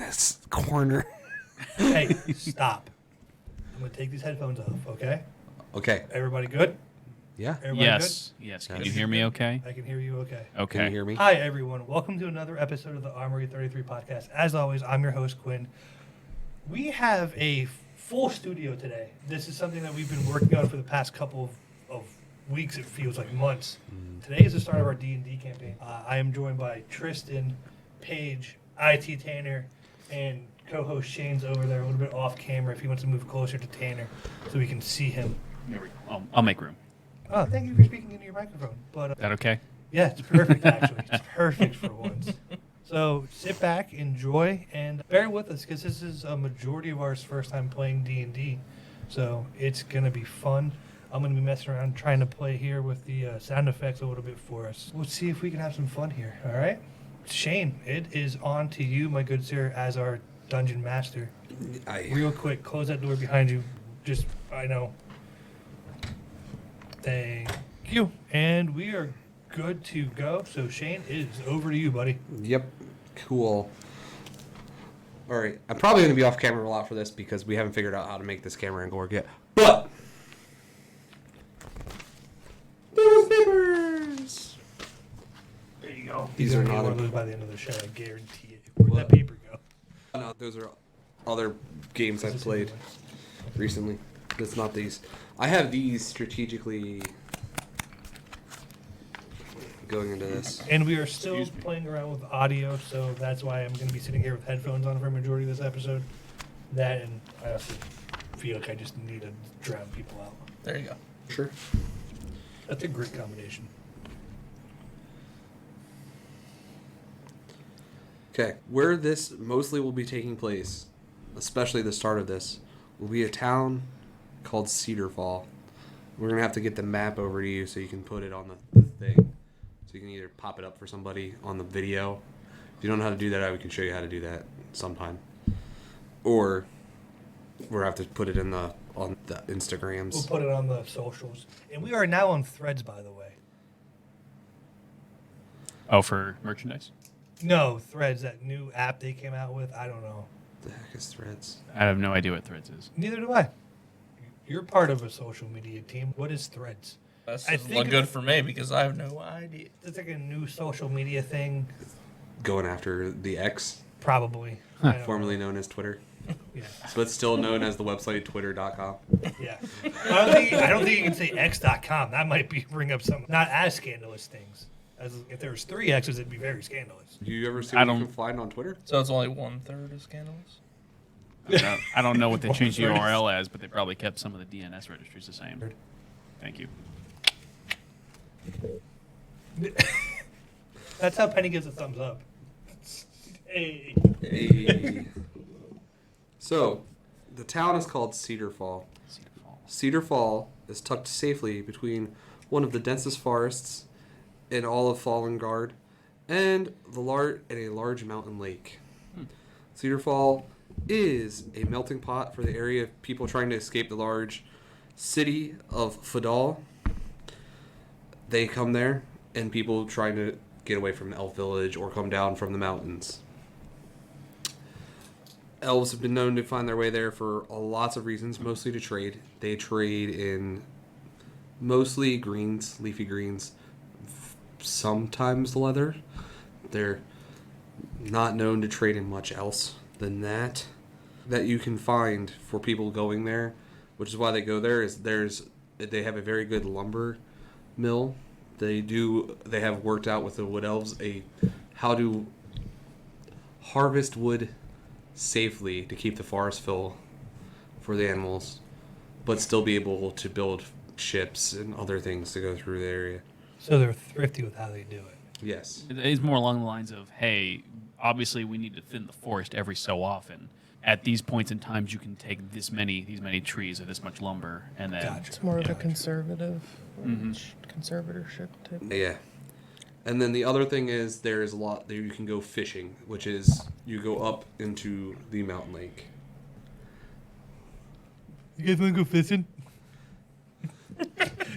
this corner. Hey, stop. I'm going to take these headphones off, okay? Okay. Everybody good? Yeah. Everybody Yes. Can Yes. you hear me okay? good? I can hear you okay. Okay. Can you hear me? Hi, everyone. Welcome to another episode of the Armory 33 podcast. As always, I'm your host, Quinn. We have a full studio today. This is something that we've been working on for the past couple of weeks. It feels like months. Today is the start of our D&D campaign. I am joined by Tristan, Paige, IT Tanner, and co-host Shane's over there a little bit off camera if he wants to move closer to Tanner so we can see him. There we go. I'll make room. Oh, thank you for speaking into your microphone. But Is that okay? yeah, it's perfect, actually. It's perfect for once. So sit back, enjoy, and bear with us because this is a majority of ours first time playing D&D. So it's going to be fun. I'm going to be messing around trying to play here with the sound effects a little bit for us. Let's see if we can have some fun here, all right? Shane, it is on to you, my good sir, as our dungeon master. Real quick, close that door behind you. Just, I know. Thank you. And we are good to go. So, Shane, it is over to you, buddy. Yep. Cool. All right. I'm probably going to be off camera a lot for this because we haven't figured out how to make this camera angle work yet. But those papers. There you go. These You're are gonna not get one of a- those by the end of the show, I guarantee it. Where'd that paper go? No, those are other games I've played recently. That's not these. I have these strategically going into this. And we are still Excuse me. playing around with audio, so that's why I'm going to be sitting here with headphones on for a majority of this episode. That, and I also feel like I just need to drown people out. There you go. Sure. That's a great combination. Okay, where this mostly will be taking place, especially the start of this, will be a town called Cedar Fall. We're going to have to get the map over to you so you can put it on the thing. So you can either pop it up for somebody on the video. If you don't know how to do that, we can show you how to do that sometime. Or we'll have to put it on the Instagrams. We'll put it on the socials. And we are now on Threads, by the way. Oh, for merchandise? No, Threads, that new app they came out with. I don't know. The heck is Threads? I have no idea what Threads is. Neither do I. You're part of a social media team. What is Threads? That's I just think look it's- good for me because I have no idea. It's like a new social media thing. Going after the X, Probably. I don't formerly known as Twitter. know. Yeah. But still known as the website twitter.com. Yeah. I don't think you can say x.com. That might bring up some not as scandalous things. As if there was 3 X's, it'd be very scandalous. Do you ever see I what you don't- can find on Twitter? So it's only 1/3 of scandalous. I don't know what they changed the URL as, but they probably kept some of the DNS registries the same. Thank you. That's how Penny gives a thumbs up. Hey. Hey. So, the town is called Cedar Fall. Cedar Falls. Cedar Fall is tucked safely between one of the densest forests in all of Fallen Guard and a large mountain lake. Cedar Fall is a melting pot for the area of people trying to escape the large city of Fadal. They come there, and people trying to get away from Elf Village or come down from the mountains. Elves have been known to find their way there for lots of reasons, mostly to trade. They trade in mostly greens, leafy greens, sometimes leather. They're not known to trade in much else than that you can find for people going there, which is why they go there. They have a very good lumber mill. They have worked out with the wood elves how to harvest wood safely to keep the forest full for the animals, but still be able to build ships and other things to go through the area. So they're thrifty with how they do it. Yes. It is more along the lines of, hey, obviously we need to thin the forest every so often. At these points in times, you can take these many trees or this much lumber, and then Gotcha. It's more of a conservative conservatorship type. Yeah. And then the other thing is there is a lot there you can go fishing, which is you go up into the mountain lake. You guys want to go fishing?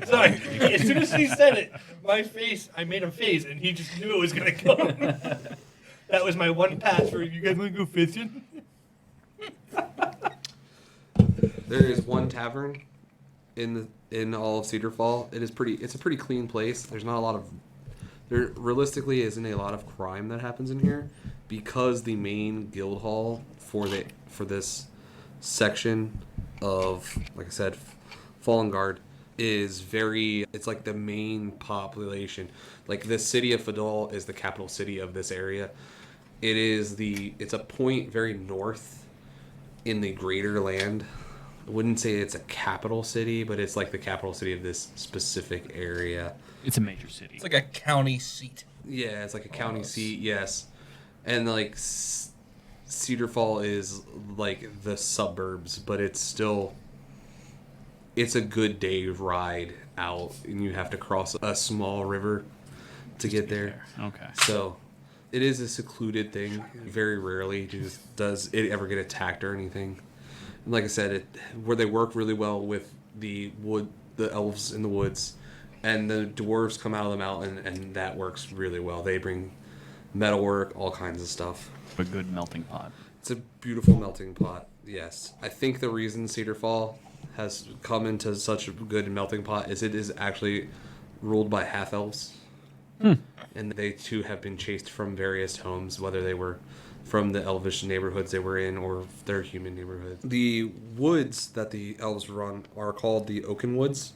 Sorry. As soon as he said it, I made a face, and he just knew it was going to come. That was my one pass for you guys want to go fishing? There is one tavern in all of Cedar Fall. It's a pretty clean place. There's not a lot of there realistically isn't a lot of crime that happens in here because the main guild hall for this section of, like I said, Fallen Guard is it's like the main population. Like the city of Fadal is the capital city of this area. It's a point very north in the greater land. I wouldn't say it's a capital city, but it's like the capital city of this specific area. It's a major city. It's like a county seat. Yeah, it's like a county seat, yes. And like Cedar Fall is like the suburbs, but it's a good day ride out, and you have to cross a small river to get there. Okay. So it is a secluded thing. Very rarely does it ever get attacked or anything. And like I said, where they work really well with the elves in the woods, and the dwarves come out of the mountain, and that works really well. They bring metalwork, all kinds of stuff. A good melting pot. It's a beautiful melting pot, yes. I think the reason Cedar Fall has come into such a good melting pot is it is actually ruled by half-elves. And they too have been chased from various homes, whether they were from the elvish neighborhoods they were in or their human neighborhoods. The woods that the elves run are called the Oaken Woods.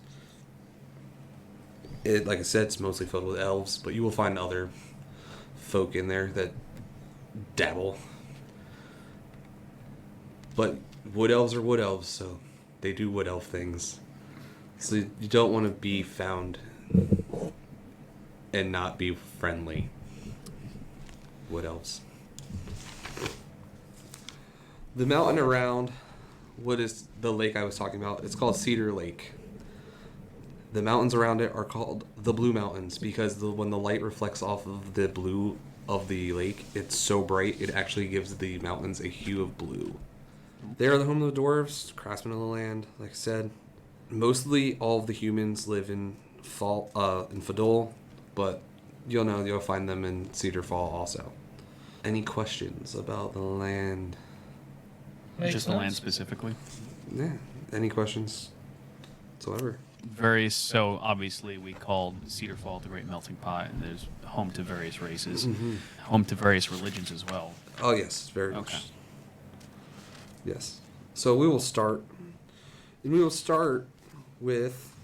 Like I said, it's mostly filled with elves, but you will find other folk in there that dabble. But wood elves are wood elves, so they do wood elf things. So you don't want to be found and not be friendly. Wood elves. The mountain around what is the lake I was talking about, it's called Cedar Lake. The mountains around it are called the Blue Mountains because when the light reflects off of the blue of the lake, it's so bright it actually gives the mountains a hue of blue. They are the home of the dwarves, craftsmen of the land, like I said. Mostly all of the humans live in Fadal, but you'll find them in Cedar Fall also. Any questions about the land? Just the land specifically. Yeah. Any questions whatsoever? So obviously we called Cedar Fall the Great Melting Pot, and there's home to various races, home to various religions as well. Oh yes, very Okay. much. Yes. So we will start, and we will start with,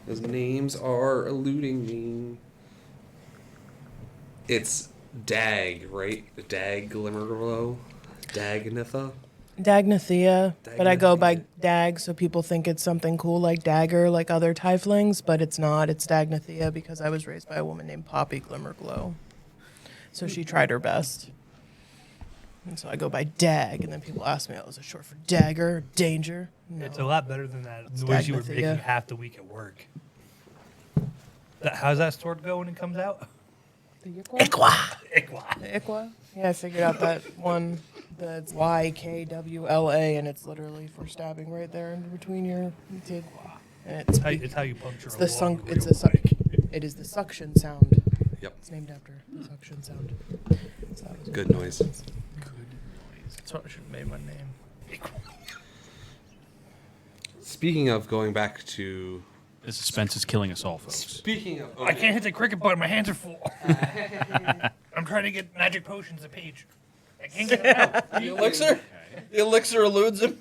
his names are eluding me. It's Dag, right? Dag Glimmerglow? Dagnatha? Dagnathea, but I go by Dagnathea. Dag, so people think it's something cool like Dagger, like other tieflings, but it's not. It's Dagnathea because I was raised by a woman named Poppy Glimmerglow. So she tried her best. And so I go by Dag, and then people ask me, oh, is it short for dagger, danger? No. It's a lot better than that. The way you were Dagnathea. making half the week at work. How's that sword go when it comes out? The Iqua. The Iqua? Yeah, I figured out that one. That's YKWLA, and it's literally for stabbing right there in between your teeth. And It's how you puncture it's a the log sunk. real It's a quick. It is the suction sound. Yep. It's named after the suction sound. So that was Good noise. That's what I should have made my name. Speaking of going back to... The suspense is killing us all, folks. Speaking of... I can't hit the cricket button. My hands are full. I'm trying to get magic potions to Paige. I can't get it out. The elixir? The elixir eludes him.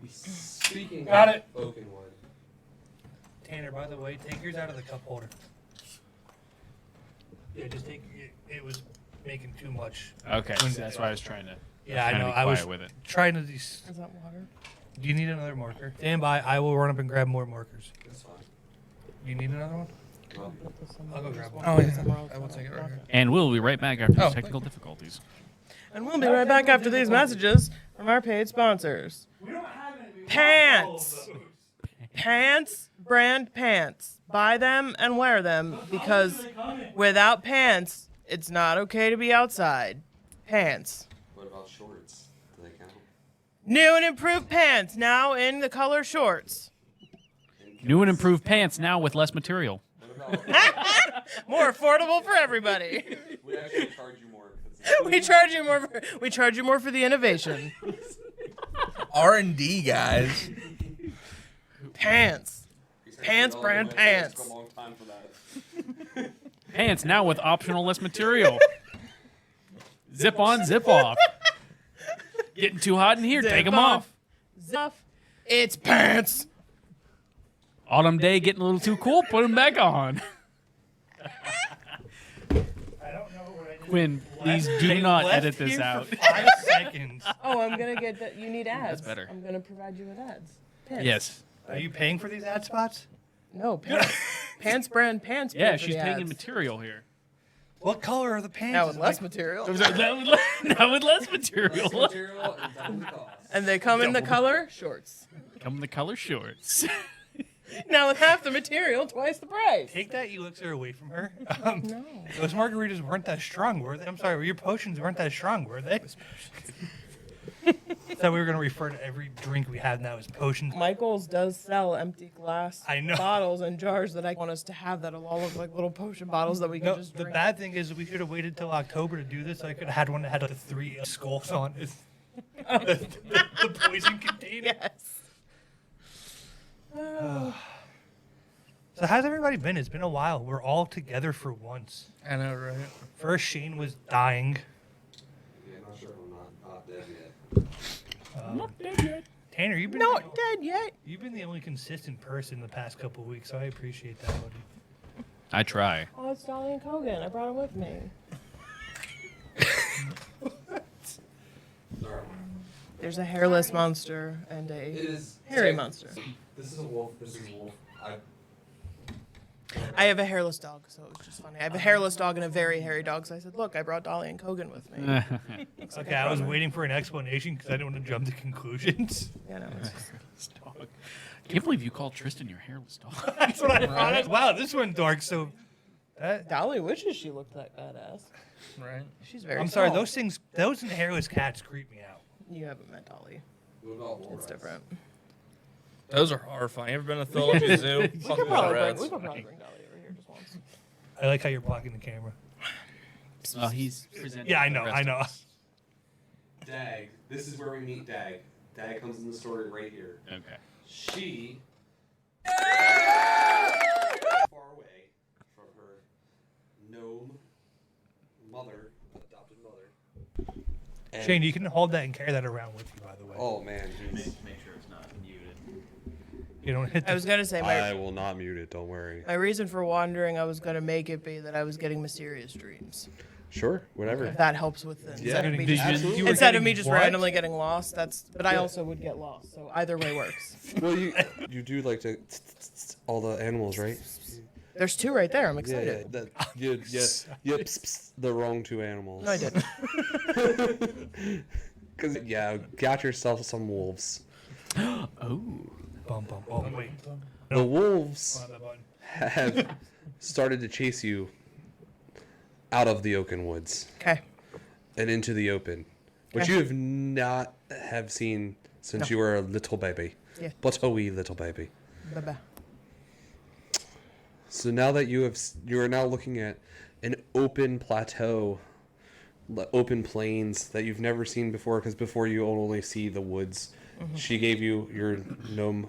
Speaking Got of it. Oakenwood. Tanner, by the way, take yours out of the cup holder. Yeah, just take it. It was making too much. Okay, so that's why I was trying to. Yeah, I know. Be I was quiet with it. trying to. Is that water? Do you need another marker? Stand by. I will run up and grab more markers. That's fine. You need another one? Well, I'll go grab one. Oh, yeah. I will take it right here. And we'll be right back after Oh, these technical difficulties. And we'll be right back after these messages from our paid sponsors. Pants! Pants, brand pants. Buy them and wear them because without pants, it's not okay to be outside. Pants. what about shorts? Do they count? New and improved pants now in the color shorts. New and improved pants now with less material. What about More affordable for everybody. We actually charge you more. We charge you more for the innovation. R&D, guys. Pants. Pants brand pants. A long time for that. Pants now with optional less material. Zip on, zip off. Getting too hot in here, take them off. Zip off. It's pants. Autumn day getting a little too cool, put them back on. I don't know what I did. Quinn, please do not Left edit this here out. For 5 seconds. Oh, I'm gonna get that. You need ads. That's better. I'm gonna provide you with ads. Pants. Yes. Are you paying for these ad spots? No, pants. Pants brand pants. Yeah, pay for she's the paying in ads. material here. What color are the pants? Now with Is it less like- material. Now with less material. Material and double the cost. And they come in the color shorts. Come in the color shorts. Now with half the material, twice the price. Take that elixir away from her. No. Those margaritas weren't that strong, were they? I'm sorry, your potions weren't that strong, were they? So we were going to refer to every drink we have now as potions. Michael's does sell empty glass I know. bottles and jars that I want us to have that'll all look like little potion bottles that we can No, just the drink. bad thing is we should have waited till October to do this. So I could have had one that had like the 3 skulls on it. the poison container. Yes. So how's everybody been? It's been a while. We're all together for once. I know, right? First, Shane was dying. Yeah, not sure if I'm not dead yet. Not dead yet. Tanner, you've been Not dead yet. you've been the only consistent person the past couple weeks, so I appreciate that, buddy. I try. Oh, it's Dolly and Kogan. I brought him with me. Sorry. There's a hairless monster and It a is hairy monster. This is a wolf. This is a wolf. I have a hairless dog, so it was just funny. I have a hairless dog and a very hairy dog, so I said, look, I brought Dolly and Kogan with me. Okay, I was waiting for an explanation because I didn't want to jump to conclusions. You know, it's just, Dog. Can't believe you called Tristan your hairless dog. That's what I thought. Wow, this went dark. So, Dolly wishes she looked that badass. Right. She's very I'm sorry. small. Those hairless cats creep me out. You haven't met Dolly. It's It's different. Those are horrifying. You ever been to Philadelphia Zoo? We Fuck could those probably rats. bring Dolly over here just once. I like how you're blocking the camera. He's presenting. Yeah, I the know. rest I of know. us. Dag. This is where we meet Dag. Dag comes in the story right here. Okay. She far away from her gnome mother, adopted mother. And- Shane, you can hold that and carry that around with you, by the way. Oh man, Make sure it's not muted. You don't hit I was gonna say my I will not mute it. Don't worry. my reason for wandering. I was gonna make it be that I was getting mysterious dreams. Sure, whatever. If that helps with things. Yeah. Instead of me Did just, you- Absolutely. you were instead of getting me just what? randomly getting lost. But I also would get lost. So either way works. Well, you do like to all the animals, right? There's 2 right there. I'm Yeah, excited. yeah. The wrong 2 animals. No, I didn't. Cause got yourself some wolves. Oh. Bum, bum, bum. Wait. The wolves Hold on, button. have started to chase you out of the Oaken Woods Okay. and into the open, which Okay. you have not have seen since you were a little baby. Yeah. But a wee little baby. Bye-bye. So now that you are now looking at an open plateau, open plains that you've never seen before, because before you only see the woods. She gave you your gnome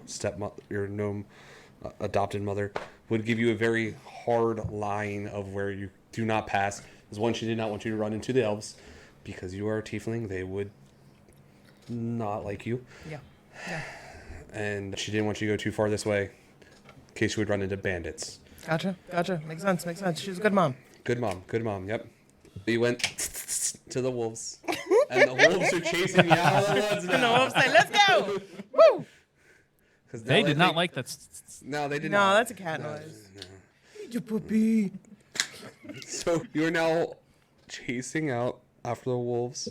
adopted mother would give you a very hard line of where you do not pass. Because one, she did not want you to run into the elves, because you are a tiefling. They would not like you, Yeah. and she didn't want you to go too far this way, in case you would run into bandits. Gotcha. Makes sense. She's a good mom. Good mom. Yep. You went to the wolves, and the wolves are chasing you out of the woods now. And the wolves say, "Let's go!" Woo! 'Cause now They did think- not like that. No, they did No, not. that's a cat noise. Your puppy. So you are now chasing out after the wolves.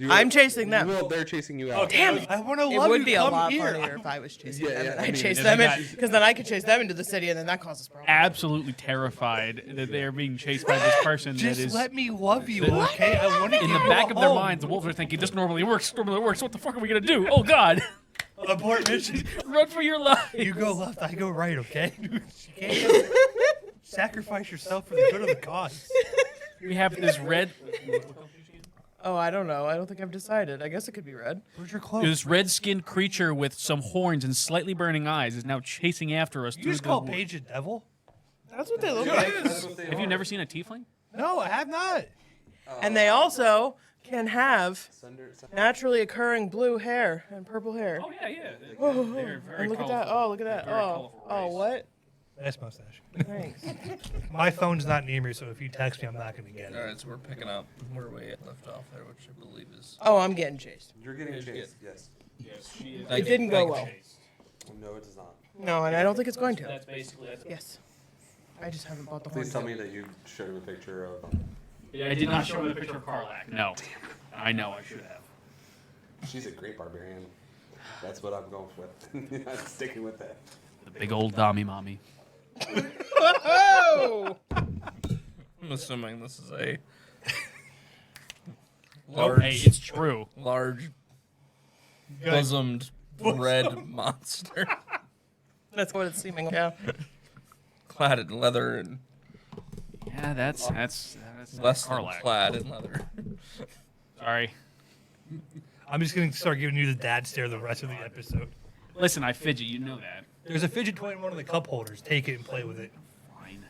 I'm chasing them. Well, they're chasing you out. Damn it! I want to It love would you. be a Come lot here. funnier if I was chasing Yeah, them yeah, and I I mean, chased if them they in, got- because then I could chase them into the city and then that causes problems. Absolutely terrified that they are being chased by this person Just that is let me love you, What? okay? I want to in the back of their minds. The wolves are thinking, "This normally works. What the fuck are we gonna do? Oh God! Abort mission. Run for your life!" You go left, I go right, okay? She can't go, Sacrifice yourself for the good of the cause. We have this red. Oh, I don't know. I don't think I've decided. I guess it could be red. Where's your cloak? This red-skinned creature with some horns and slightly burning eyes is now chasing after us. You through just the call woods. Paige a devil? That's what they look like. Have you never seen a tiefling? No, I have not. And they also can have naturally occurring blue hair and purple hair. Oh yeah, yeah. They're very And look at colorful. that. Oh, look at that. Very Oh, colorful oh, race. what? Nice mustache. Thanks. My phone's not near me, so if you text me, I'm not going to get All it. right, so we're picking up where we left off there, which I believe is. Oh, I'm getting chased. You're getting Here's chased. Yes. Yes, she is. It didn't go well. No, it does not. No, and I don't think it's going to. That's basically. Yes. I just haven't bought the Please horn tell yet. me that you showed him a picture of. Yeah, I did not show him the picture of Karlak. No. I know I should have. She's a great barbarian. That's what I'm going with. I'm sticking with that. The big old Dami mommy. Oh! I'm assuming this is a Oh, large, hey, it's true. large, bosomed red monster, That's what it's seeming. Yeah. clad in leather and Yeah, that's less than Karlak. clad in leather. Sorry. I'm just going to start giving you the dad stare the rest of the episode. Listen, I fidget. You know that. There's a fidget toy in one of the cup holders. Take it and play with it. Fine.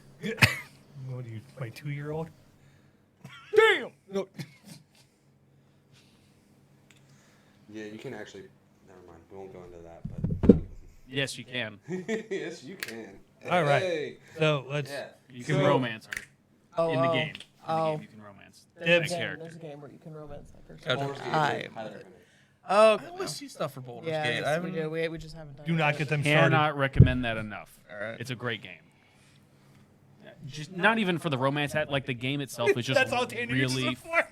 What are you, my 2-year-old? Damn! No. Yeah, you can actually. Never mind. We won't go into that, Yes, you can. but yes, you can. All right. Hey. So let's. Yeah. You can So- romance her Oh, in the oh. game. In the Oh. game, you can romance. There's Dibs. a game, Character. there's a game where you can romance that person. Gotcha. Baldur's Gate, I- highly recommend. Oh, I always see stuff for Baldur's yeah, Gate. I yes, we haven't. do. We just haven't done Do it. not get them started. Cannot recommend that enough. All right. It's a great game. Just not even for the romance. Like the game itself is just That's all Tanner uses really. it for.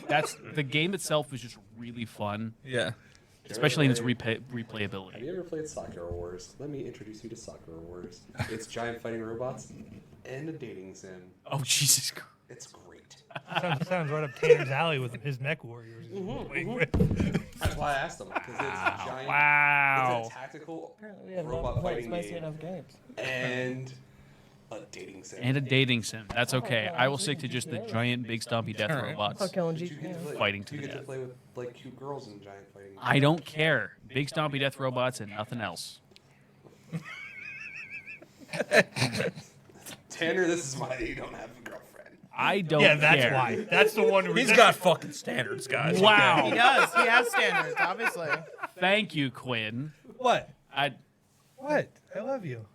That's the game itself is just really fun, Yeah. especially in its Have replayability. you ever played Soccer Wars? Let me introduce you to Soccer Wars. It's giant fighting robots and a dating sim. Oh Jesus Christ! It's great. Sounds right up Tanner's alley with his mech warriors. he's playing with. That's why I asked them because it's a giant. Wow. It's a tactical Apparently, we have robot not played fighting spicy game enough games. and a dating sim. And a dating sim. That's okay. I will stick to just the giant, big, stompy death Alright. robots. Fuck killing But G. you get to play, Fighting to you the get to death. play with like cute girls in giant fighting. I don't care. Big, stompy death robots and nothing else. Tanner, this is why you don't have a girlfriend. I don't Yeah, that's care. why. That's the one. He's got fucking standards, guys. Wow. He does. He has standards, obviously. Thank you, Quinn. What? What? I love you.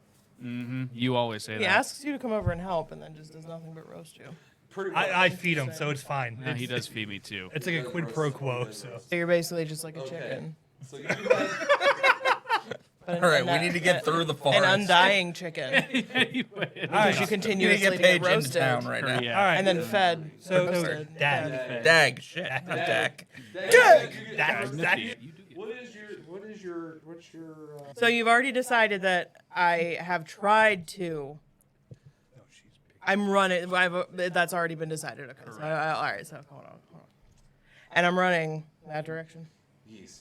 You always say He that. asks you to come over and help, and then just does nothing but roast you. Pretty much. I feed him, so it's fine. No, he does feed me too. It's like a quid pro quo. So So you're basically just like a Okay. chicken. So you guys, But All right, we need to get through the forest. An undying chicken. Anyway. all right. Because you We need to continuously get get Paige into roasted. town right now. Yeah. All right. And then fed. So, roasted, Dad. fed. Dag, shit, not Dak. That's You do get- what's your So you've already decided that I have tried to. I'm running. That's already been decided. Okay. So all right. So hold on. And I'm running that direction. Yes.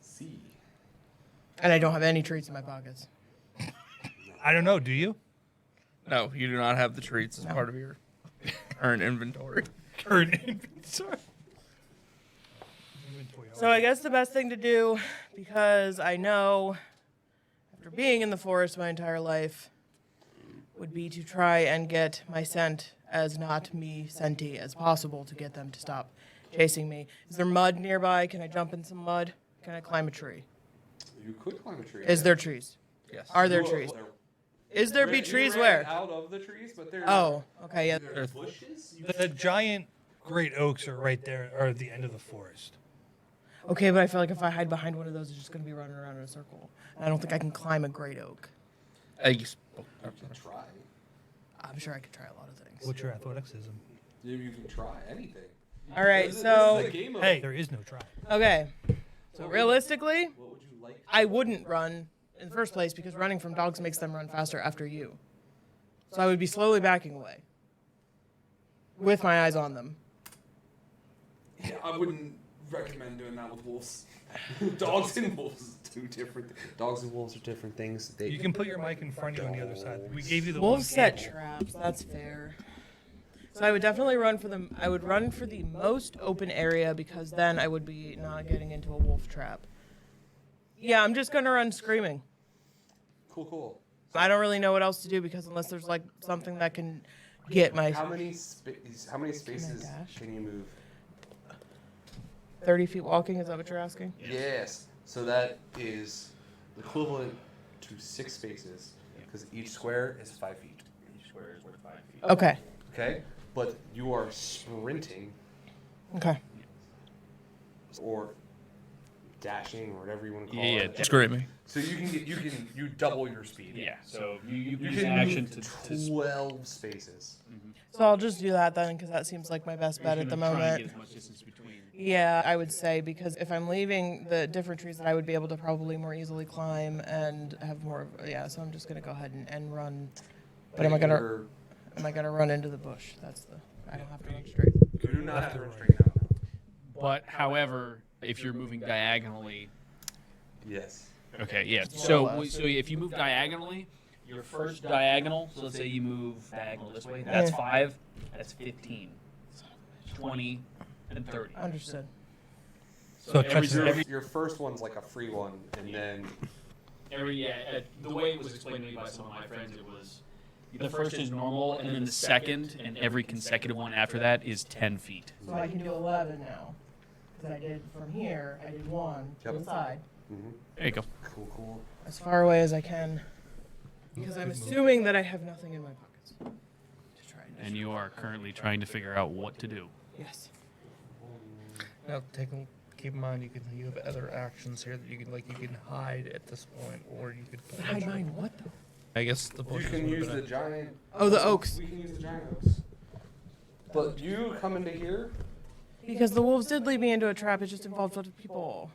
C. And I don't have any treats in my pockets. I don't know. Do you? No, you do not have the treats as No. part of your current inventory. Current inventory. So I guess the best thing to do, because I know after being in the forest my entire life, would be to try and get my scent as not me scenty as possible to get them to stop chasing me. Is there mud nearby? Can I jump in some mud? Can I climb a tree? You could climb a tree. Is there trees? Yes. Are there trees? Is there be trees where? Out of the trees, but there's Oh, okay, yeah. there's bushes. The giant great oaks are right there, are at the end of the forest. Okay, but I feel like if I hide behind one of those, it's just going to be running around in a circle. And I don't think I can climb a great oak. You can try. I'm sure I could try a lot of things. What's your athleticism? You can try anything. All right, This is so a game of Hey, there is no try. okay. So realistically, what would you like? I wouldn't run in the first place because running from dogs makes them run faster after you. So I would be slowly backing away with my eyes on them. Yeah, I wouldn't recommend doing that with wolves. Dogs and wolves is two different. Dogs and wolves are different things. You can put your mic in front of you on the other side. We gave you the Wolves one set cable. traps. That's fair. So I would definitely run for the. I would run for the most open area because then I would be not getting into a wolf trap. Yeah, I'm just gonna run screaming. Cool. I don't really know what else to do because unless there's like something that can get my How many spaces dash? can you move? 30 feet walking. Is that what you're asking? Yes. So that is equivalent to 6 spaces because each square is 5 feet. Each square is worth 5 feet. Okay. Okay, but you are sprinting Okay. or dashing or whatever you want to call Yeah, it. Screaming. So you double your speed. Yeah. So you You use can action move to 12 spaces. So I'll just do that then because that seems like my best bet at the moment. Get as much distance between. Yeah, I would say because if I'm leaving the different trees that I would be able to probably more easily climb and have more. Yeah, so I'm just gonna go ahead and run. But am I gonna run into the bush? That's the. I don't have to run straight. You do not have to run straight now. But however, if you're moving diagonally, Yes. okay, yeah. So if you move diagonally, your first diagonal. So let's say you move diagonal this way. That's Yeah. 5. That's 15, 20, and 30. Understood. So every, touch every, Your first one's like a free one, and then the way it was explained to me by some of my friends, it was the first is normal, and then the second and every consecutive one after that is 10 feet. So I can do 11 now. Because I did from here. I did 1 to Yep. the side, There you go. cool. as far away as I can. Because I'm assuming that I have nothing in my pockets. To try and And you are currently trying to figure out what to do. Yes. Now, keep in mind you have other actions here that you can hide at this point, or you could. Hide mine. What the? I guess the You bushes can would have use been the giant. Oh, the oaks. We can use the giant oaks. But you come into here. Because the wolves did lead me into a trap. It just involved other people.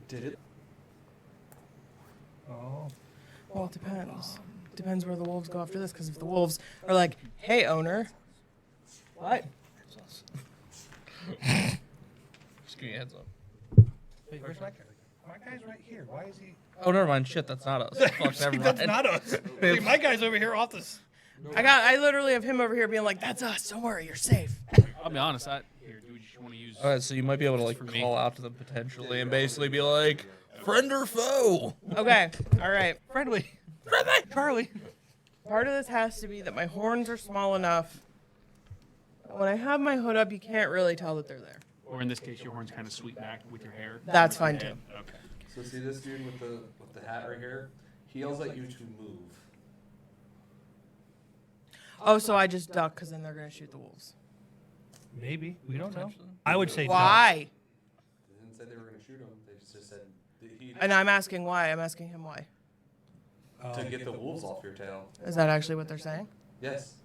Did it? Oh. Well, it depends. Depends where the wolves go after this. Because if the wolves are like, "Hey, owner," what? Just give me a heads up. Wait, where's my guy? My guy's right here. Why is he? Oh, never mind. Shit, that's not us. Fuck, never mind. That's not us. See, my guy's over here off this. I literally have him over here being like, "That's us. Don't worry, you're safe." I'll be honest. Here, do you want to use? All right, so you might be able to like For me. call out to them potentially and basically be like, friend or foe. Okay. All right. Friendly. Charlie. Part of this has to be that my horns are small enough. When I have my hood up, you can't really tell that they're there. Or in this case, your horns kind of sweep back with your hair. That's fine too. Okay. So see this dude with the hat right here? He yells at you to move. Oh, so I just duck because then they're gonna shoot the wolves. Maybe. We don't know. I would say Why? They didn't say they were gonna shoot him. They just said that he And I'm asking why. I'm asking him why. no. to get the wolves off your tail. Is that actually what they're saying? Yes.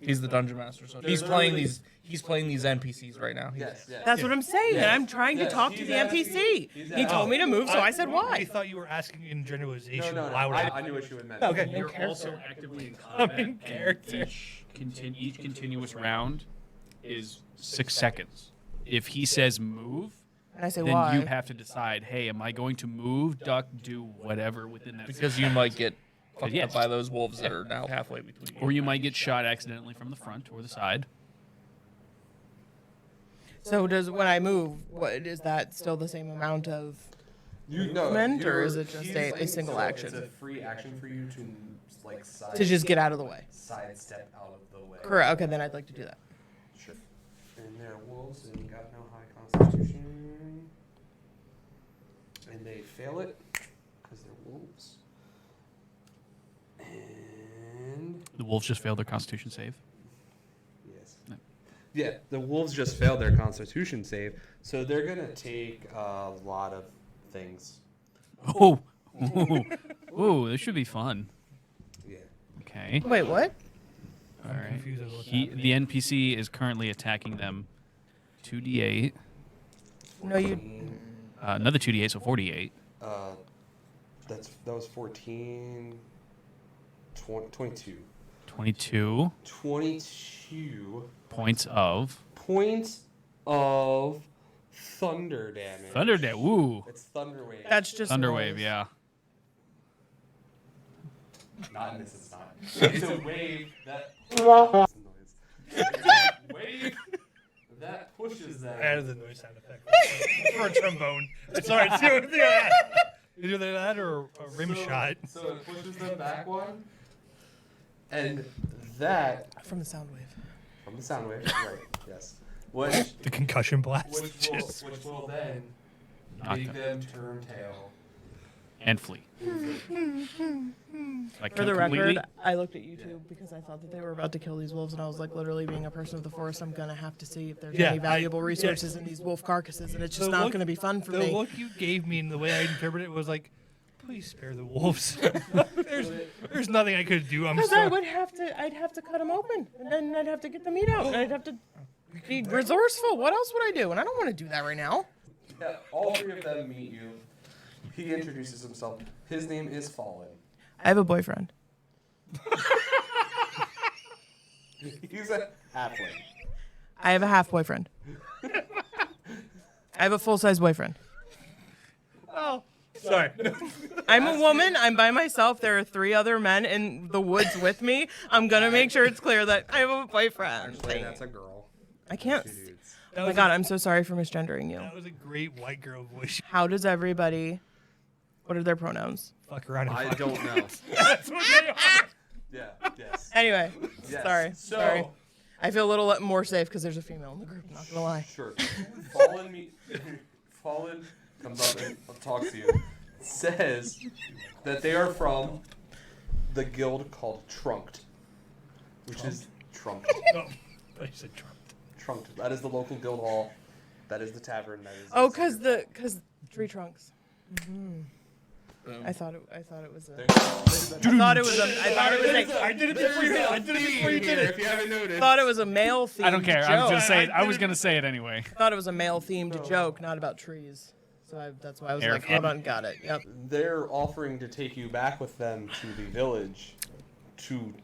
He's the dungeon master, so They're he's playing literally- these. He's playing these NPCs right now. Yes. That's what I'm saying. Yes. And I'm trying to Yes, talk to he's the asking- NPC. he's He asking- told me to move, so I said We why. thought you were asking in generalization. No. Why would I knew what you meant. Okay. You're character. also actively in I'm combat. in and character. Each continuous round is 6 seconds. If he says move, And I say then why. you have to decide, hey, am I going to move, duck, do whatever within that Because you might get fucked Yes. up by those wolves that are now halfway between you. Or you might get shot accidentally from the front or the side. So when I move, what is that still the same amount of? No, movement, or you're- is it just he's a saying single so action? It's a free action for you to like side To just get out of the way. sidestep out of the way. Correct. Okay, then I'd like to do that. Sure. And they're wolves and got no high constitution. And they fail it because they're wolves. And The wolves just failed their constitution save. yes. No. Yeah, the wolves just failed their constitution save, so they're gonna take a lot of things. Oh, ooh, this should be fun. Yeah. Okay. Wait, what? All right. confused as to what's The NPC is currently attacking them. 2d8. No, you. Another 2d8, so 48. That was 14, 22. 22 22 points of. points of thunder damage. Thunder Woo. It's thunder wave. That's just Thunderwave, noise. yeah. Not in this. It's not. It's a wave that. It's a noise. It's a wave that pushes them. Added the noise sound effect for a trombone. Sorry, it's either that. Either that or a rim shot. So it pushes them back one, and that From the sound wave. from the sound wave, right? Yes. Which The concussion blast. which will then Knock make them. them turn tail. And flee. Like For the completely- record, I looked at YouTube because I thought that they were about to kill these wolves, and I was like, literally being a person of the forest, I'm gonna have to see if there's Yeah, any valuable I- resources in these wolf carcasses, and it's just The not look- gonna be fun for The me. look you gave me and the way I interpreted it was like, please spare the wolves. there's nothing I could do. I'm Because sorry. I'd have to cut them open, and then I'd have to get the meat out, and I'd have to be resourceful. What else would I do? And I don't want to do that right now. Yeah, all three of them meet you. He introduces himself. His name is Fallen. I have a boyfriend. He's a halfling. I have a half boyfriend. I have a full size boyfriend. Oh, sorry. I'm a woman. I'm by myself. There are 3 other men in the woods with me. I'm gonna make sure it's clear that I have a boyfriend. Actually, that's a girl. I can't. Two dudes. Oh my god, I'm so sorry for misgendering you. That was a great white girl voice. How does everybody? What are their pronouns? Fuck around and I fuck. don't know. That's what they are. Yeah. Yes. Anyway, Yes. sorry. So, Sorry. I feel a little more safe because there's a female in the group. Not gonna lie. Sure. Fallen comes up and talks to you. Says that they are from the guild called Trunked, which is Trunked. No, I said Trump. Trunked. That is the local guild hall. That is the tavern. That is. Oh, cause tree trunks. I thought it was a. I thought it was a. I thought it was a. I did it before you did it. I did it before you did If it. you haven't noticed. Thought it was a male themed I don't care. joke. I was gonna say it. I I was did gonna say it anyway. Thought it was a male themed joke, not about trees. So that's why I was like, Eric. hold on, got it. Yep. They're offering to take you back with them to the village, to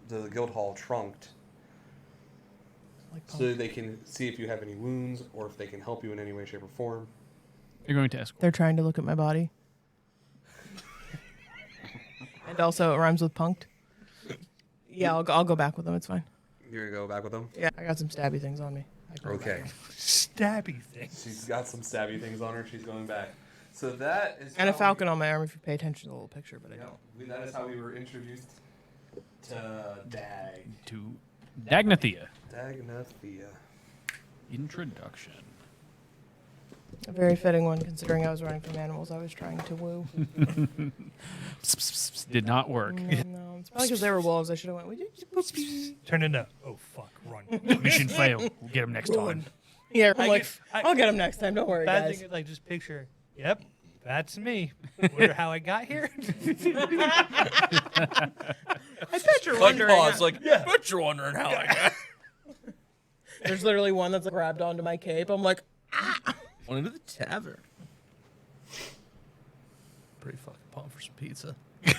the guild hall Trunked, Like, so they can see if you have any wounds or if they can help you in any way, shape, or form. You're going to escort. they're trying to look at my body. And also, it rhymes with punked. Yeah, I'll go back with them. It's fine. You're gonna go back with them. Yeah, I got some stabby things on me. I can go Okay. back. Stabby thing. She's got some stabby things on her. She's going back. So that is. And a how falcon on my arm if you pay attention to the little picture, but I don't. That is how we were introduced to To Dagnathea. Dagnathea. Introduction. A very fitting one, considering I was running from animals I was trying to woo. Did not work. No, it's probably because they were wolves. I should have went. Would you? Turned into, oh fuck, run. Mission failed. We'll get him next time. Yeah, I'm I like, guess- I- I'll get them next time. Don't worry, Bad guys. thing is, like, just picture, yep, that's me. Wonder how I got here? I bet you're wondering. but you're wondering how I got. There's literally one that's like, grabbed onto my cape. I'm like, Went into the tavern. Pretty fucking pumped for some pizza. are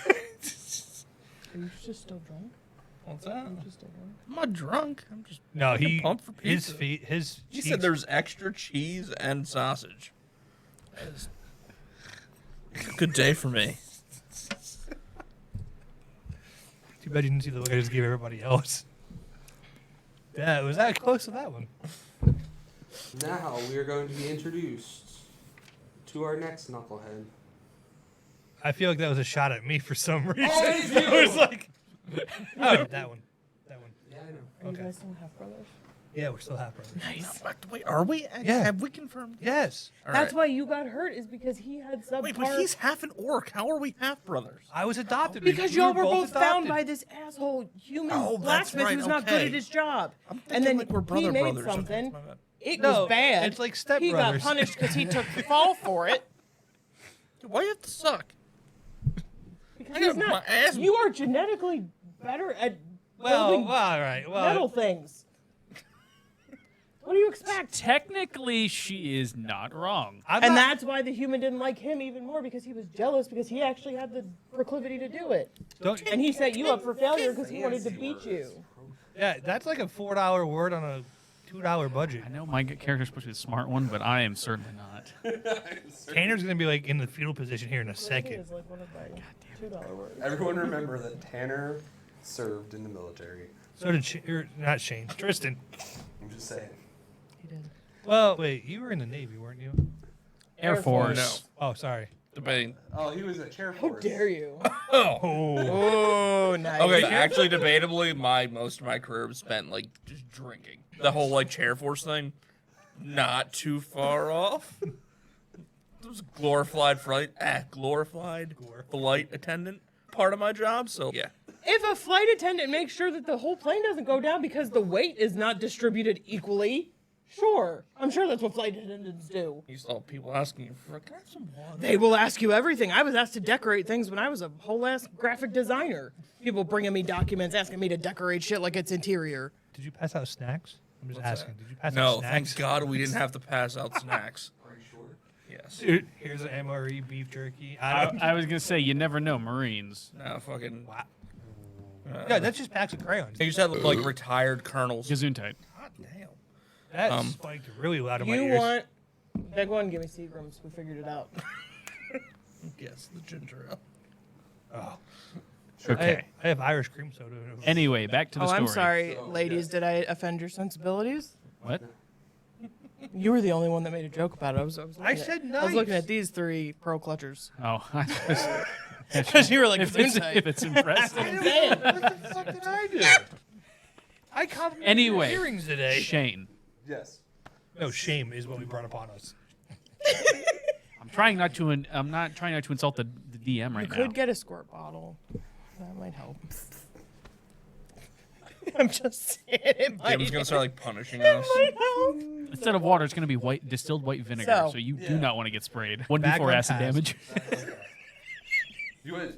you just still drunk? What's that? Are you just still drunk? I'm not drunk. I'm just No, he, pumped for his pizza. feet, his He cheeks- said there's extra cheese and sausage. Good day for me. Too bad you didn't see the look I just gave everybody else. Yeah, it was that close to that one. Now we are going to be introduced to our next knucklehead. I feel like that was a shot at me for some reason. it is you! It was like, oh, that one. That one. Yeah, I know. Are Okay. you guys still half brothers? Yeah, we're still half brothers. Nice. Wait, are we? Yeah. Have we confirmed? Yes. All That's right. why you got hurt, is because he had subpar. Wait, but he's half an orc. How are we half brothers? I was adopted. because We y'all were both found adopted. by this asshole human Oh, that's blacksmith right, who's not good okay. at his job. I'm thinking And then like we're he brother made brothers. something. My bad. It No, was bad. it's like He got stepbrothers. punished because he took the fall for it. Dude, why you have to suck? Because I he's got not. my ass- You are genetically better at Well, building all right. Well, metal things. What do you expect? Technically, she is not wrong. I'm And not- that's why the human didn't like him even more, because he was jealous because he actually had the proclivity to do it. don't, And he set you up for failure because he wanted to beat you. yeah, that's like a $4 word on a $2 budget. I know my character's supposed to be the smart one, but I am certainly not. Tanner's gonna be like in the fetal position here in a second. It's like one of my $2 words. Everyone remember that Tanner served in the military. So did not Shane, Tristan. I'm just saying. He did. Well, wait, you were in the Navy, weren't you? Air Force. Oh, sorry. Debating. Oh, he was at Chair How Force. dare you? Oh. Oh, nice. Okay, actually, debatably, most of my career was spent like just drinking. The whole like chair force thing, not too far off. It was glorified flight attendant part of my job. So yeah, If a flight attendant makes sure that the whole plane doesn't go down because the weight is not distributed equally, sure. I'm sure that's what flight attendants do. you saw people asking you for can I have some water? They will ask you everything. I was asked to decorate things when I was a whole ass graphic designer. People bringing me documents asking me to decorate shit like it's interior. Did you pass out snacks? I'm just What's asking. Did you pass out No, snacks? thank God we didn't have to pass out snacks. Are you sure? Yes. Dude, here's an MRE beef jerky. I was gonna say you never know Marines. No, fucking. Yeah, that's just packs of crayons. They used to have like retired colonels. Gesundheit. God damn. That spiked really loud in my You ears. want big one? Give me Seagrams. We figured it out. Yes, the ginger ale. Oh. Okay. I have Irish cream soda. Anyway, back to the Oh, story. I'm sorry, So, ladies. yes. Did I offend your sensibilities? What? You were the only one that made a joke about it. I was looking said I was looking nice. at these three pro clutchers. Oh, Because you were like, if it's impressive. What the fuck did I do? I complimented Anyway, your earrings today. Shane, Yes. No, shame is what we brought upon us. I'm trying not to. I'm not trying not to insult the DM right You now. could get a squirt bottle. That might help. I'm just saying it might, Jim's gonna start like punishing it us. might help. Instead of water, it's going to be distilled white vinegar. So- So you do not want to get sprayed. 1d4 Background acid task. damage. You would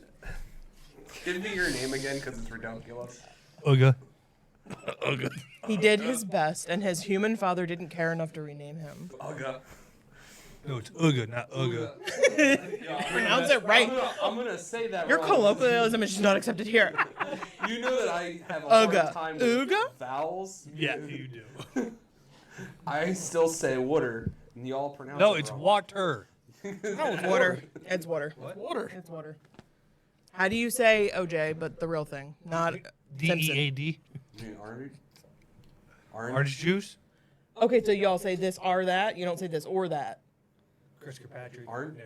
give me your name again because it's ridiculous. Ooga. Oh, good. He did his best, and his human father didn't care enough to rename him. Ugga. No, it's Ooga, not Ooga. Pronounce it right. I'm gonna say that. Your wrong. colloquialism is not accepted here. You know that I have a Ugga. hard time with Ooga? vowels. Yeah, you do. I still say water, and you all pronounce No, it it's wrong. water. No, it's water. It's water. Water. It's water. How do you say OJ, but the real thing, not Simpson? DEAD. You mean orange? Orange. Orange juice. Okay, so y'all say this or that. You don't say this or that. Chris Kirkpatrick. Orange.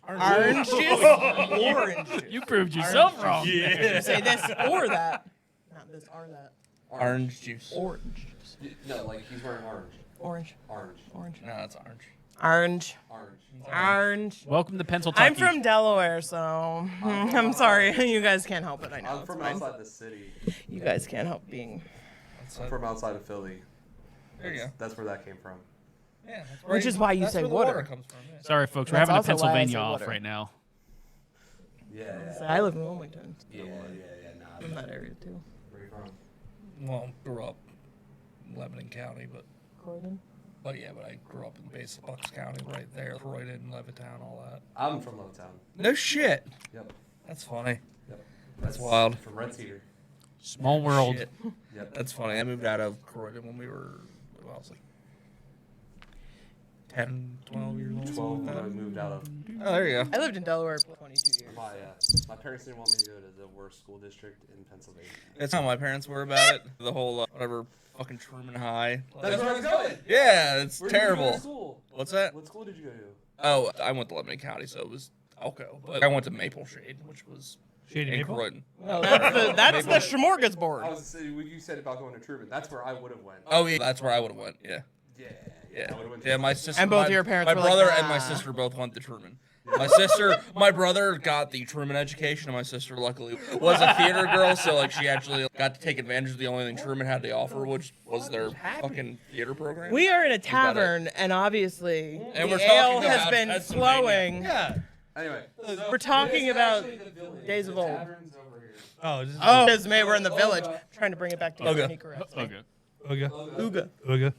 Orange juice. Orange juice. You proved yourself wrong. You say this or that. Not this or that. Orange juice. Orange juice. No, like he's wearing orange. Orange. Orange. Orange. No, it's orange. Orange. Orange. Orange. Welcome to Pennsylvania. I'm from Delaware, so I'm sorry. You guys can't help it. I know. I'm it's from fine. outside the city. You guys can't help being. I'm from outside of Philly. There you go. That's where that came from. Yeah, that's Which is why you that's say where the water. water comes from. Yeah. Sorry, folks. We're That's having a also why I say Pennsylvania off water. right now. Yeah. I live in Wilmington. Yeah. Nah. In that area too. Where you from? Well, grew up in Lebanon County, but Croydon. I grew up in the base of Bucks County, right there, Croydon, Levittown, all that. I'm from Lowtown. No shit. Yep. That's funny. Yep. That's wild. From Red Cedar. Small world. Shit. Yep. That's funny. I moved out of Croydon when I was like 10, 12 years old. 12 when I moved out of. Oh, there you go. I lived in Delaware for 22 years. My parents didn't want me to go to the worst school district in Pennsylvania. That's how my parents were about it. The whole, whatever, fucking Truman High. That's where I was going. Yeah, it's Where did you go to terrible. school? What's that? What school did you go to? Oh, I went to Lebanon County, so it was Elko. But I went to Maple Shade, which was Shady in Maple. Croydon. No, that's the smorgasbord. I was saying, when you said about going to Truman, that's where I would have went. Oh, yeah, that's where I would have went. Yeah. Yeah. I would've went to Yeah, my sister. And both my, your parents My were like, brother and my "Nah." sister both went to Truman. My brother got the Truman education, and my sister luckily was a theater girl, so like she actually got to take advantage of the only thing Truman had to offer, which was their fucking theater program. We are in a about it. tavern, and obviously And the we're ale talking has about been Pennsylvania. flowing. Yeah. Anyway. We're talking about days of old. Taverns over here. Oh, this is Oh, because May we're in the village, trying to bring it back together. Okay. He corrects me. Okay. Ooga. Ooga. Ooga.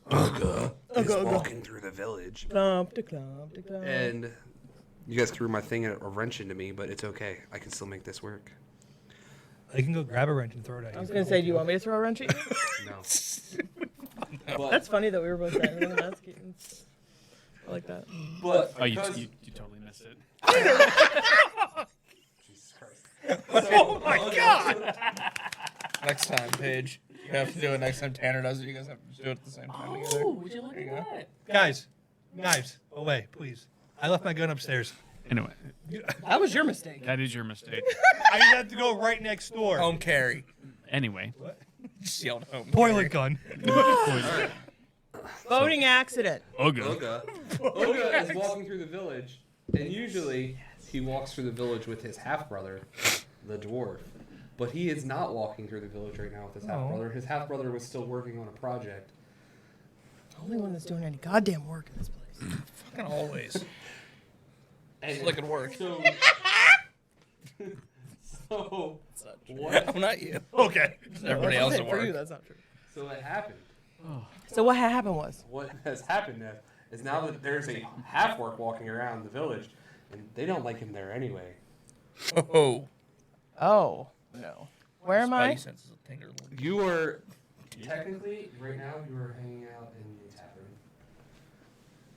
Is Ooga. walking through the village. Clomp, de clomp, de clomp. And you guys threw my thing a wrench into me, but it's okay. I can still make this work. I can go grab a wrench and throw it at you. I was gonna say, do you want me to throw a wrench at you? No. But, That's funny that we were both saying everything that's Keaton. I like that. but Oh, you because- totally missed it. Jesus Christ. Oh my god! Next time, Paige. You have to do it next time Tanner does it. You guys have to do it at the same time together. would you look There you go. Guys, knives away, please. I left my gun upstairs. Anyway, That was your mistake. that is your mistake. I just had to go right next door. Home carry. Anyway, Just yelled home Toilet carry. gun. Boating accident. Uga. Oga is walking through the village, and usually he walks through the village with his half brother, the dwarf. But he is not walking through the village right now with his half brother. His half brother was still working on a project. The only one that's doing any goddamn work in this place. Fucking always. And Look at work. So, so I'm what? not you. Okay. Everybody else at For you, work. that's not true. So what happened? So what happened was, What has happened is now that there's a half orc walking around the village, and they don't like him there anyway. Oh. oh no, where am I? Spidey senses a tinker. You are technically right now. You are hanging out in the tavern.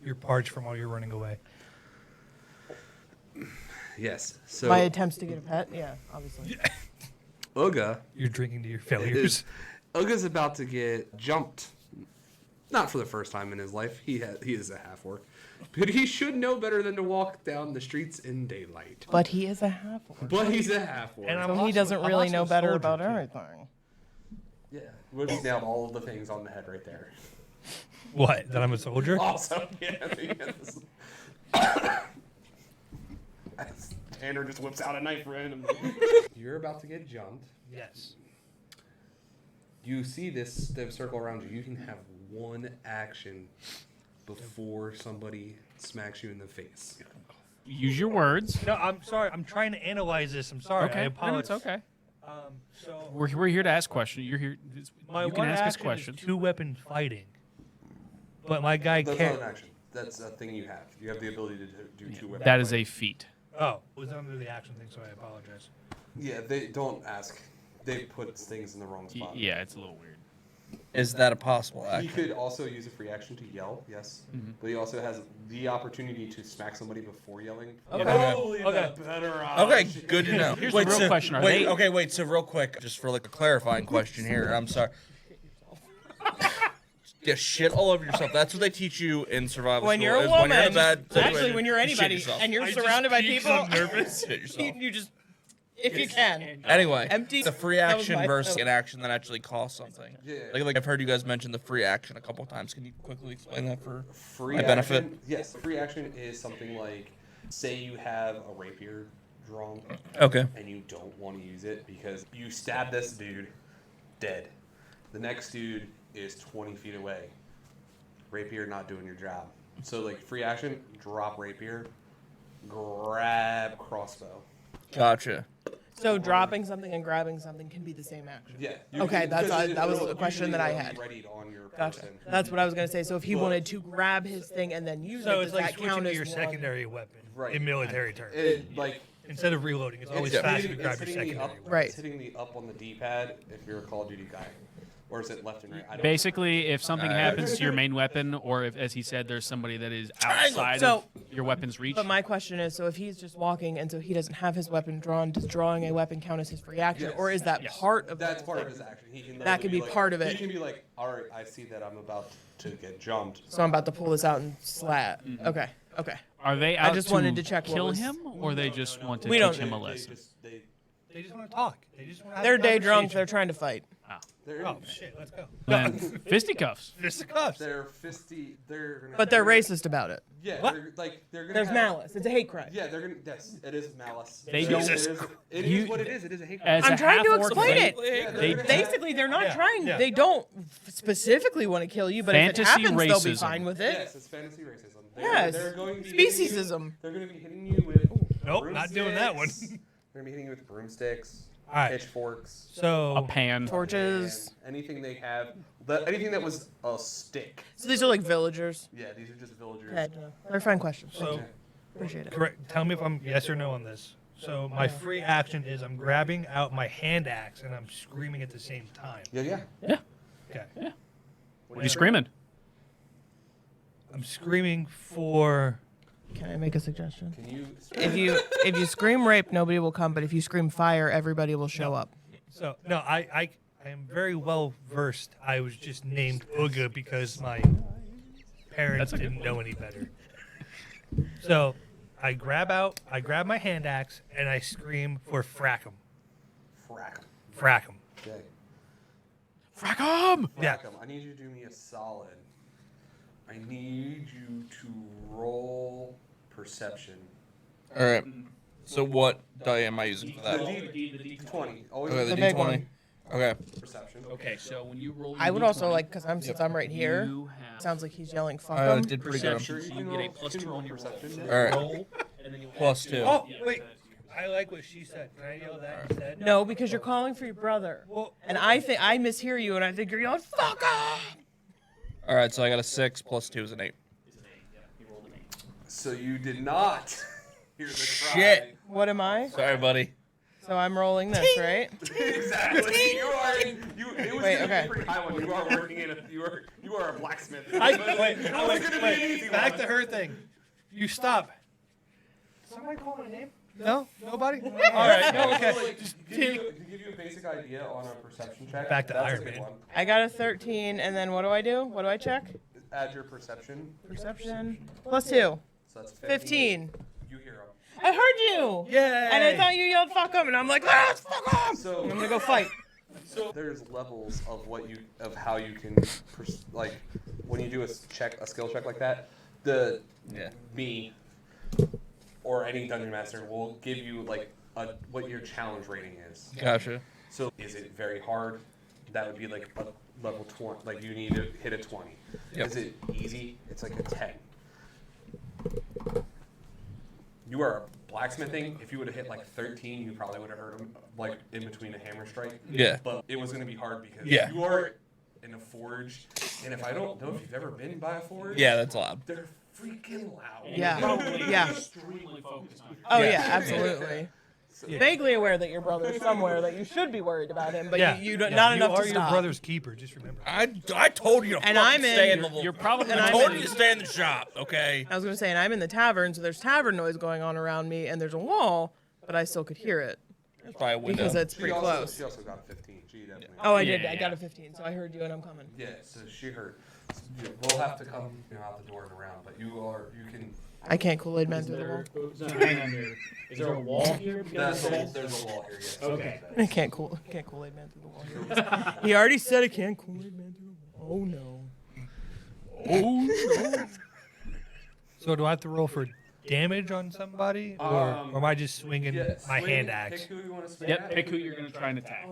You're parched from all your running away. Yes. So My attempts to get a pet? Yeah, obviously. Uga You're drinking to your failures. Uga's about to get jumped. Not for the first time in his life. He is a half orc, but he should know better than to walk down the streets in daylight. But he is a half orc. But he's a half orc. And I'm So he also- doesn't I'm really also know a better soldier, about too. everything. Yeah, we just nailed all of the things on the head right there. What? That I'm a soldier? Also, yeah. Tanner just whips out a knife randomly. You're about to get jumped. Yes. You see this circle around you. You can have one action before somebody smacks you in the face. Use your words. No, I'm sorry. I'm trying to analyze this. I'm sorry. I Okay. No, apologize. it's okay. So We're here to ask questions. You're here. my You can one ask us action questions. is 2-weapon fighting, but my guy That's not can't. an action. That's a thing you have. You have the ability to do two weapons. That is a feat. Oh, it was under the action thing, so I apologize. Yeah, they don't ask. They put things in the wrong spot. Yeah, it's a little weird. Is that a possible He action? could also use a free action to yell, yes. But he also has the opportunity to smack somebody before yelling. Okay. Probably Okay. the better Okay, option. good to know. Here's the real question, are wait, they- okay, wait. So real quick, just for like a clarifying question here. I'm sorry. Get shit all over yourself. That's what they teach you in survival When school. you're a is woman, when you're in a bad actually, situation, when you're you shit anybody yourself. and you're I just surrounded by peeked, people, I'm nervous. Shit yourself. you just, if you can. Anyway, Empty- the free that was action my- versus an action that actually costs something. Yeah. Like I've heard you guys mention the free action a couple times. Can you quickly explain that for Free my benefit? action, yes, free action is something like, say you have a rapier drawn Okay. and you don't want to use it because you stab this dude, dead. The next dude is 20 feet away. Rapier not doing your job. So like free action, drop rapier, grab crossbow. Gotcha. So dropping something and grabbing something can be the same action. Yeah. Okay, that's because that was it'll the question usually that I be had. readied on your Gotcha. person. That's what I was gonna say. So if he But- wanted to grab his thing and then use So it, it's does like that switching count to as your one? secondary weapon Right. in military terms. Like Instead of reloading, it's always it's faster to hitting- grab it's your hitting the secondary up, weapon. Right. It's hitting the up on the D-pad if you're a Call of Duty guy, or is it left and right? I don't Basically, if something happens to your main weapon, or if, as he said, there's somebody that is outside So- of your weapon's reach. But my question is, so if he's just walking and so he doesn't have his weapon drawn, does drawing a weapon count as his free action, Yes. or is that Yes. part of That's the part of thing? his action. He can That could literally be part of He it. can be like, all right, I see that I'm about to get jumped. So I'm about to pull this out and slat. Okay, okay. Are they out just to wanted to check what kill was- him, or they just want to We teach don't- him a They lesson? They just want to talk. They just want to have They're a day drunk. They're conversation. trying to fight. Oh shit, let's go. Then fisticuffs. Fisticuffs. They're fisty. They're gonna, But they're racist about it. Yeah, What? they're gonna. There's have, malice. It's a hate crime. Yeah, they're gonna. Yes, it is malice. They It don't- is- It is, it You- is what it is. It is a hate As crime. I'm a trying to half-orc, explain they- it. Yeah, they- gonna have- Basically, they're not Yeah, trying. yeah. They don't specifically want to kill you, but if Fantasy it happens, they'll be racism. fine with it. Yes, it's fantasy racism. Yes. They're going to be hitting you- Speciesism. They're going to be hitting you with. Nope, not doing that one. broomsticks. They're going to be hitting you with broomsticks, All right. pitchforks, A So pan. Torches. and anything they have. Anything that was a stick. So these are like villagers. Yeah, these are just villagers. Okay. They're fine questions. so Appreciate it. correct. Tell me if I'm yes or no on this. So my free action is I'm grabbing out my hand axe and I'm screaming at the same time. Yeah, yeah. Yeah. Okay. Yeah. What are you screaming? I'm screaming for. Can I make a suggestion? Can you? If you scream rape, nobody will come. But if you scream fire, everybody will show up. So no, I am very well versed. I was just named Ooga because my parents That's a good didn't know any better. So I grab my hand axe and I scream for Frackum. Frack 'em. Frackum. Okay. Frack 'em! Yeah. Frack 'em. I need you to do me a solid. I need you to roll perception. All right. So what die am I using for The that? D20. Always Okay, the the big D20. one. Okay. perception. Okay, so when you roll, I would also like, because since I'm right here, You have sounds like he's yelling "fuck I 'em." did pretty good. Sure, you So can you roll, get a plus you can 2 roll on your perception. All right. roll, and then you Plus 2. Oh wait, I like what she said. Can I yell that instead? No, because you're calling for your brother. Well, And I think I mishear you, and I think you're yelling "fuck 'em." All right, so I got a 6 plus 2 is an 8. So you did not hear the cry. Shit. What am I? Sorry, buddy. So I'm rolling this, right? Exactly. You are. It was Wait, gonna okay. be a pretty high one. You are working in a. You are a blacksmith. wait, back to her thing. You stop. Somebody call my name? No, nobody. All right, no, okay. Just To give you a basic idea on a perception check. Back to that's Iron a good Man. one. I got a 13, and then what do I do? What do I check? Add your perception. Perception plus 2. So that's 15. You hear him. I heard you. Yay! And I thought you yelled "fuck 'em," and I'm like, "Let's fuck 'em." So I'm gonna go fight. So there's levels of how you can like when you do a skill check like that. Yeah. Me or any dungeon master will give you like what your challenge rating is. Gotcha. So is it very hard? That would be like a level 20. Like you need to hit a 20. Yep. Is it easy? It's like a 10. You are blacksmithing. If you would have hit like 13, you probably would have heard him like in between a hammer strike. Yeah. But it was going to be hard because Yeah. you are in a forge, and if I don't know if you've ever been by a forge, Yeah, that's loud. they're freaking loud. Yeah. Yeah. extremely focused on Oh Yeah. yeah, absolutely. Vaguely aware that your brother's somewhere, that you should be worried about him, but you don't, not enough you are to your stop. brother's keeper. Just remember. I told you to And fucking I'm in- stay in the You're probably And I I'm told in- you to stay in the shop, okay? I was gonna say, and I'm in the tavern, so there's tavern noise going on around me, and there's a wall, but I still could hear it There's probably a window. because it's She pretty also, close. She also got a 15. She definitely. Oh, I did. Yeah, I got yeah. a 15, so I heard you, and I'm coming. Yeah, so she heard. We'll have to come out the door and around, but you can. I can't Kool-Aid man through the wall. Is there a wall here? There's a wall here. Yes. Okay. I can't Kool-Aid man through the wall. He already said I can't Kool-Aid man through the wall. Oh no. So do I have to roll for damage on somebody, or am I just swinging my hand axe? Pick who you want to swing Yep, at. pick who you're going to try and attack.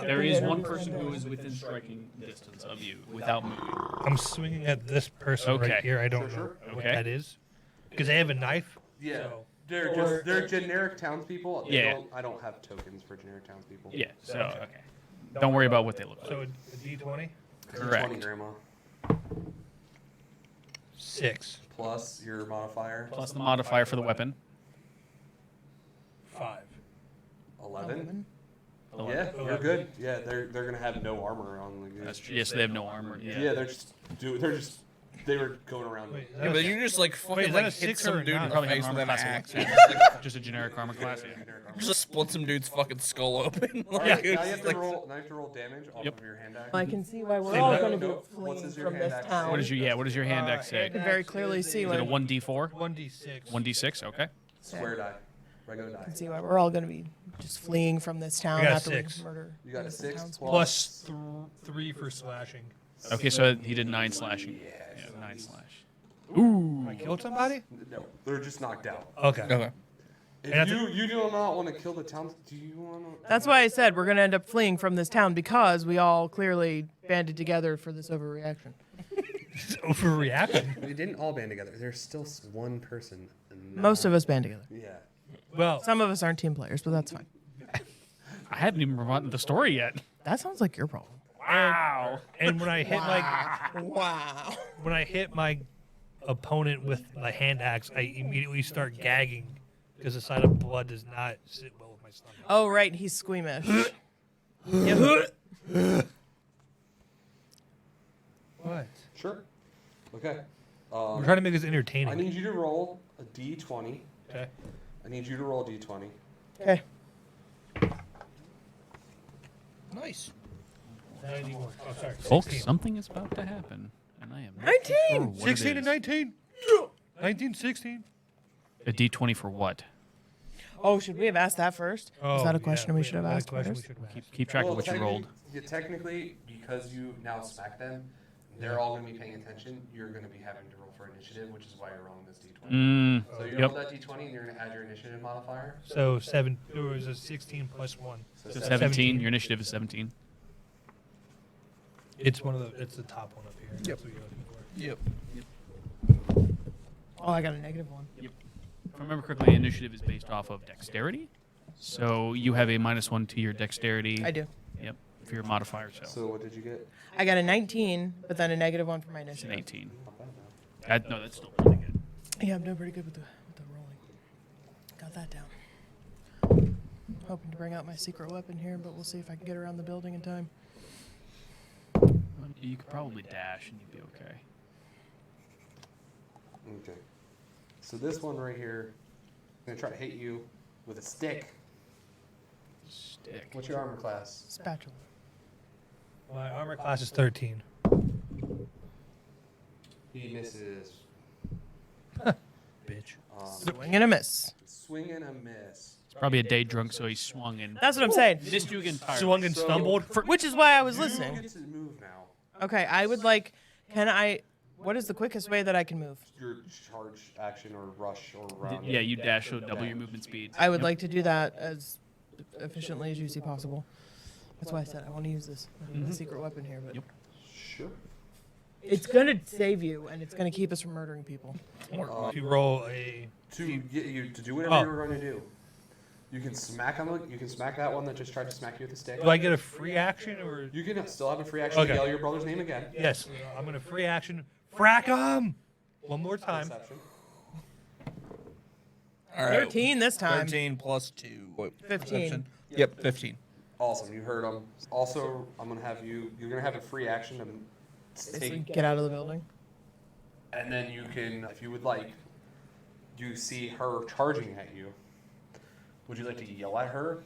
There is one person who is within striking distance of you without moving. I'm swinging at this person Okay. right here. I don't know Sure. what Okay. that is because they have a knife. Yeah. So- They're generic townspeople. Yeah. I don't have tokens for generic townspeople. Yeah, so, okay. Don't worry about what they look like. So a D20, Correct. 20, Grandma. 6, Plus your modifier. Plus the modifier for the weapon. 5. 11. 11. Yeah, you're good. Yeah, they're gonna have no armor on. Like, That's true. Yes, they have no armor. Yeah. yeah, they were going around. Wait, Yeah, but you just like fucking is that a like hit 6 or some a dude in 9? the Probably have face an with armor an class. axe. Just a generic armor class. Yeah. Just split some dude's fucking skull open. All Like, right, now it's you have to like- roll. Now you have to roll damage off Yep. of your hand axe. I can see why we're Say all no, going to be no. What's fleeing your from hand this axe say? town. What is your hand axe say? I can very clearly see Is why. it a 1d4? 1d6. 1d6? Okay. Square die. Regular die. I can see why we're all going to be just fleeing from this town I got a after 6. we murder. You got a innocent 6 townspeople. Plus 3 for slashing. Okay, so he did 9 slashing. Yeah, 9 slash. I killed somebody? No, they're just knocked out. Okay. Okay. If And you do not want to kill the town, do you want to? That's why I said we're going to end up fleeing from this town because we all clearly banded together for this overreaction. Overreaction. We didn't all band together. There's still one person. Most of us band together. Yeah. Well, Some of us aren't team players, but that's fine. I haven't even provided the story yet. That sounds like your problem. Wow. and when I hit Wow. when I hit my opponent with my hand axe, I immediately start gagging because the sight of blood does not sit well with my stomach. Oh, right. He's squeamish. Yeah. What? Sure. Okay. We're trying to make this I entertaining. need you to roll a d20. Okay. I need you to roll a d20. Okay. Nice. 91. Oh, sorry. Folks, 16. something is about to happen, and I am not 19! sure what 16 it and is. 19. 19, 16. A D20 for what? Oh, should we have asked that first? Is that a question we should have asked first? Keep track of what you rolled. Technically, because you now smack them, they're all going to be paying attention. You're going to be having to roll for initiative, which is why you're rolling this d20. Mm, So you yep. roll that d20, and you're going to add your initiative modifier. So there was a 16 plus 1. So So 17. 17. Your initiative is 17. It's it's the top one up here. That's what you're looking for. Yep. Oh, I got a negative 1. If I remember correctly, initiative is based off of dexterity. So you have a -1 to your dexterity. I do. Yep. For your modifier, so So what did you get? I got a 19, but then a negative 1 for my it's an initiative. 18. Not bad, though. No, that's still pretty good. Yeah, I'm doing pretty good with the rolling. Got that down. Hoping to bring out my secret weapon here, but we'll see if I can get around the building in time. You could probably dash and you'd be okay. Okay. So this one right here, I'm going to try to hit you with a stick. Stick. What's your armor class? Spatula. My armor class is 13. He misses. Bitch. Swing and a miss. Swing and a miss. It's probably a day drunk, so he swung and That's what I'm saying. missed you again. Swung and So- stumbled. Which is why I was You listening. get to move now. Okay, I would like. Can I? What is the quickest way that I can move? Your charge action or rush or run. Yeah, you dash, so double your movement speed. I would Yep. like to do that as efficiently as you see possible. That's why I said I want to use this my secret weapon here, but Yep. Sure. it's gonna save you and it's gonna keep us from murdering people. If you roll a. To get you to do whatever Oh. you were going to do, you can smack him. You can smack that one that just tried to smack you with a stick. Do I get a free action or? You can still have a free action Okay. to yell your brother's name again. Yes. I'm gonna free action. Frack him. One more time. Deception. All right. 13 this time. 13 plus 2. Wait, 15. perception? Yep, 15. Awesome. You heard him. Also, I'm gonna have you. You're gonna have a free action to Basically, take, get out of the building. and then you can, if you would like, you see her charging at you. Would you like to yell at her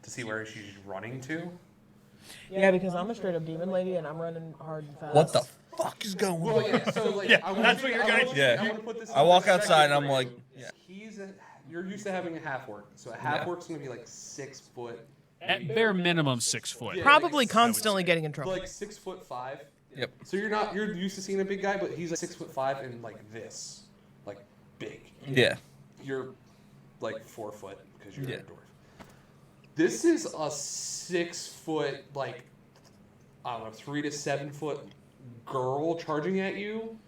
to see where she's running to? Yeah, because I'm a straight up demon lady and I'm running hard and fast. What the fuck is going Well, on? yeah. So like, Yeah, I want that's you- what you're I gonna want do. you- Yeah. I want to put this. I in walk perspective outside and I'm for like, you. yeah. You're used to having a half orc, so a half orc's gonna be like 6 foot. At bare minimum, 6 foot. Yeah. Probably like, constantly getting in trouble. Like 6'5". Yep. So you're used to seeing a big guy, but he's like 6'5" and like this, like big. Yeah. You're like 4 foot because you're Yeah. a dwarf. This is a 6 foot, like, I don't know, 3 to 7 foot girl charging at you,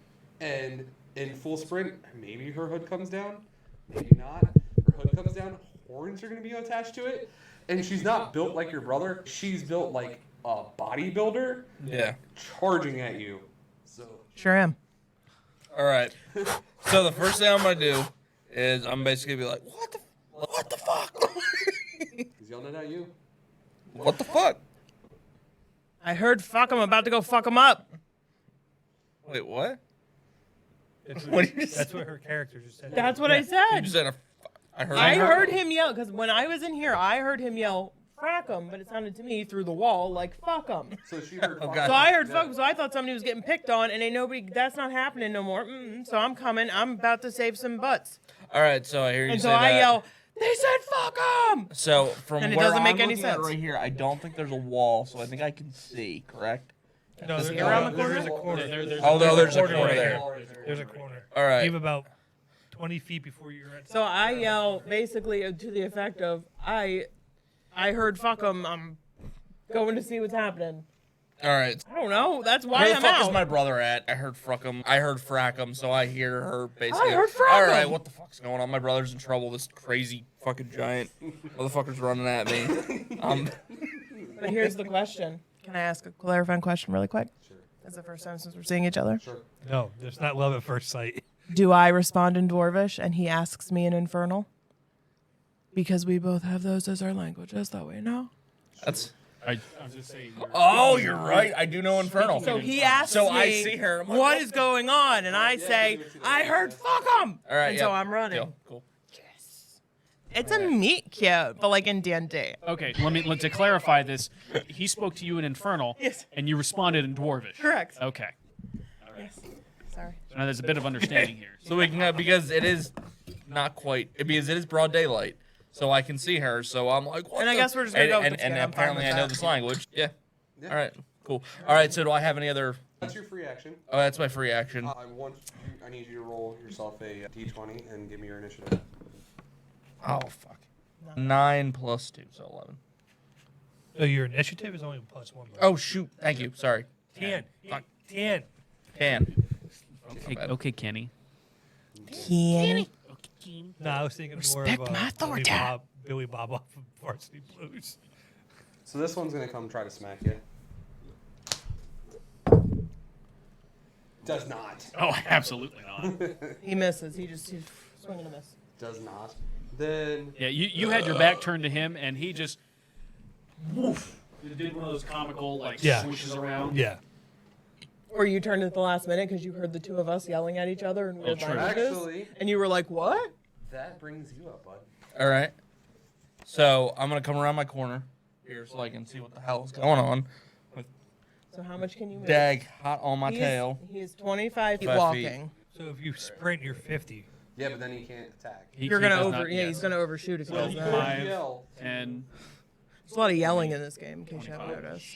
and in full sprint, maybe her hood comes down, maybe not. Her hood comes down, horns are gonna be attached to it, and she's not built like your brother. She's built like a bodybuilder, Yeah. charging at you. So Sure am. All right. So the first thing I'm gonna do is I'm basically be like, what the fuck? he's yelling at you. What the fuck? I heard fuck 'em, about to go fuck 'em up. Wait, what? That's What did you That's what her character just said. That's what I You said. just said I heard. I heard him yell, because when I was in here, I heard him yell, frack 'em, but it sounded to me through the wall like fuck 'em. So she heard. Oh, fuck God. So I heard fuck 'em, so I thought somebody was getting picked on, and ain't nobody, that's not happening no more. So I'm coming, I'm about to save some butts. All right. So I hear you And say so I that. yell, they said fuck 'em! So from And it where doesn't make I'm any looking at sense. right here, I don't think there's a wall, so I think I can see. Correct? No, Does there, it go there- around the there corner? is a corner. Oh, no, there's a corner corner right there. here. There's a corner. All right. Give about 20 feet before you're at. So I yell basically to the effect of, I heard fuck 'em, I'm going to see what's happening. All right. I don't know, that's why Where the I'm fuck out. is my brother at? I heard frackum. I heard frackum, so I hear her basically. I heard All right, frackum. what the fuck's going on? My brother's in trouble. This crazy fucking giant motherfucker's running at me. But here's the question. Can I ask a clarifying question really quick? Sure. That's the first time since we're seeing each other. Sure. No, there's not love at first sight. Do I respond in Dwarvish and he asks me in Infernal? Because we both have those as our languages that we know. That's I was just saying. Oh, you're right. I do know Infernal. So he asks So me, I see her. I'm like, what oh. is going on? And I say, I heard fuck 'em. All right. And yeah. so I'm running. Deal. Cool. It's a meat cute, but like in D&D. Okay, to clarify this. He spoke to you in Infernal, Yes. and you responded in Dwarvish. Correct. Okay. Yes. Sorry. So now there's a bit of understanding here. So we can because it is not quite because it is broad daylight, so I can see her. So I'm like, what And I the- guess we're just gonna and, go with and, the and skin. I'm fine apparently with I know that. this language. Yeah. Yeah. All right. Cool. All right. So do I have any other? That's your free action. Oh, that's my free action. I need you to roll yourself a d20 and give me your initiative. Oh fuck. 9 plus 2, so 11. So your initiative is only +1. Bro. Oh shoot! Thank you. Sorry. 10. Fuck. 10. 10. Okay, Kenny. Kenny. No, I was thinking Respect more of my authority. Billy Bob off of Varsity Blues. So this one's gonna come try to smack you. Does not. Oh, absolutely not. He misses. He's swinging a miss. Does not. Then Yeah, you had your back turned to him, and he just woof. You did one of those comical like Yeah. swishes around. Yeah. Or you turned at the last minute because you heard the two of us yelling at each other in weird true. languages. Actually, And you were like, what? that brings you up, bud. All right. So I'm gonna come around my corner here so I can see what the hell is going on. So how much can you move? Dag hot on my He's- tail. He's 25 feet 5 feet. walking. So if you sprint, you're 50. Yeah, but then he can't attack. You're going to he's going to overshoot if he does that. 5, Yell. 10. There's a lot of yelling in this game, in case you haven't noticed.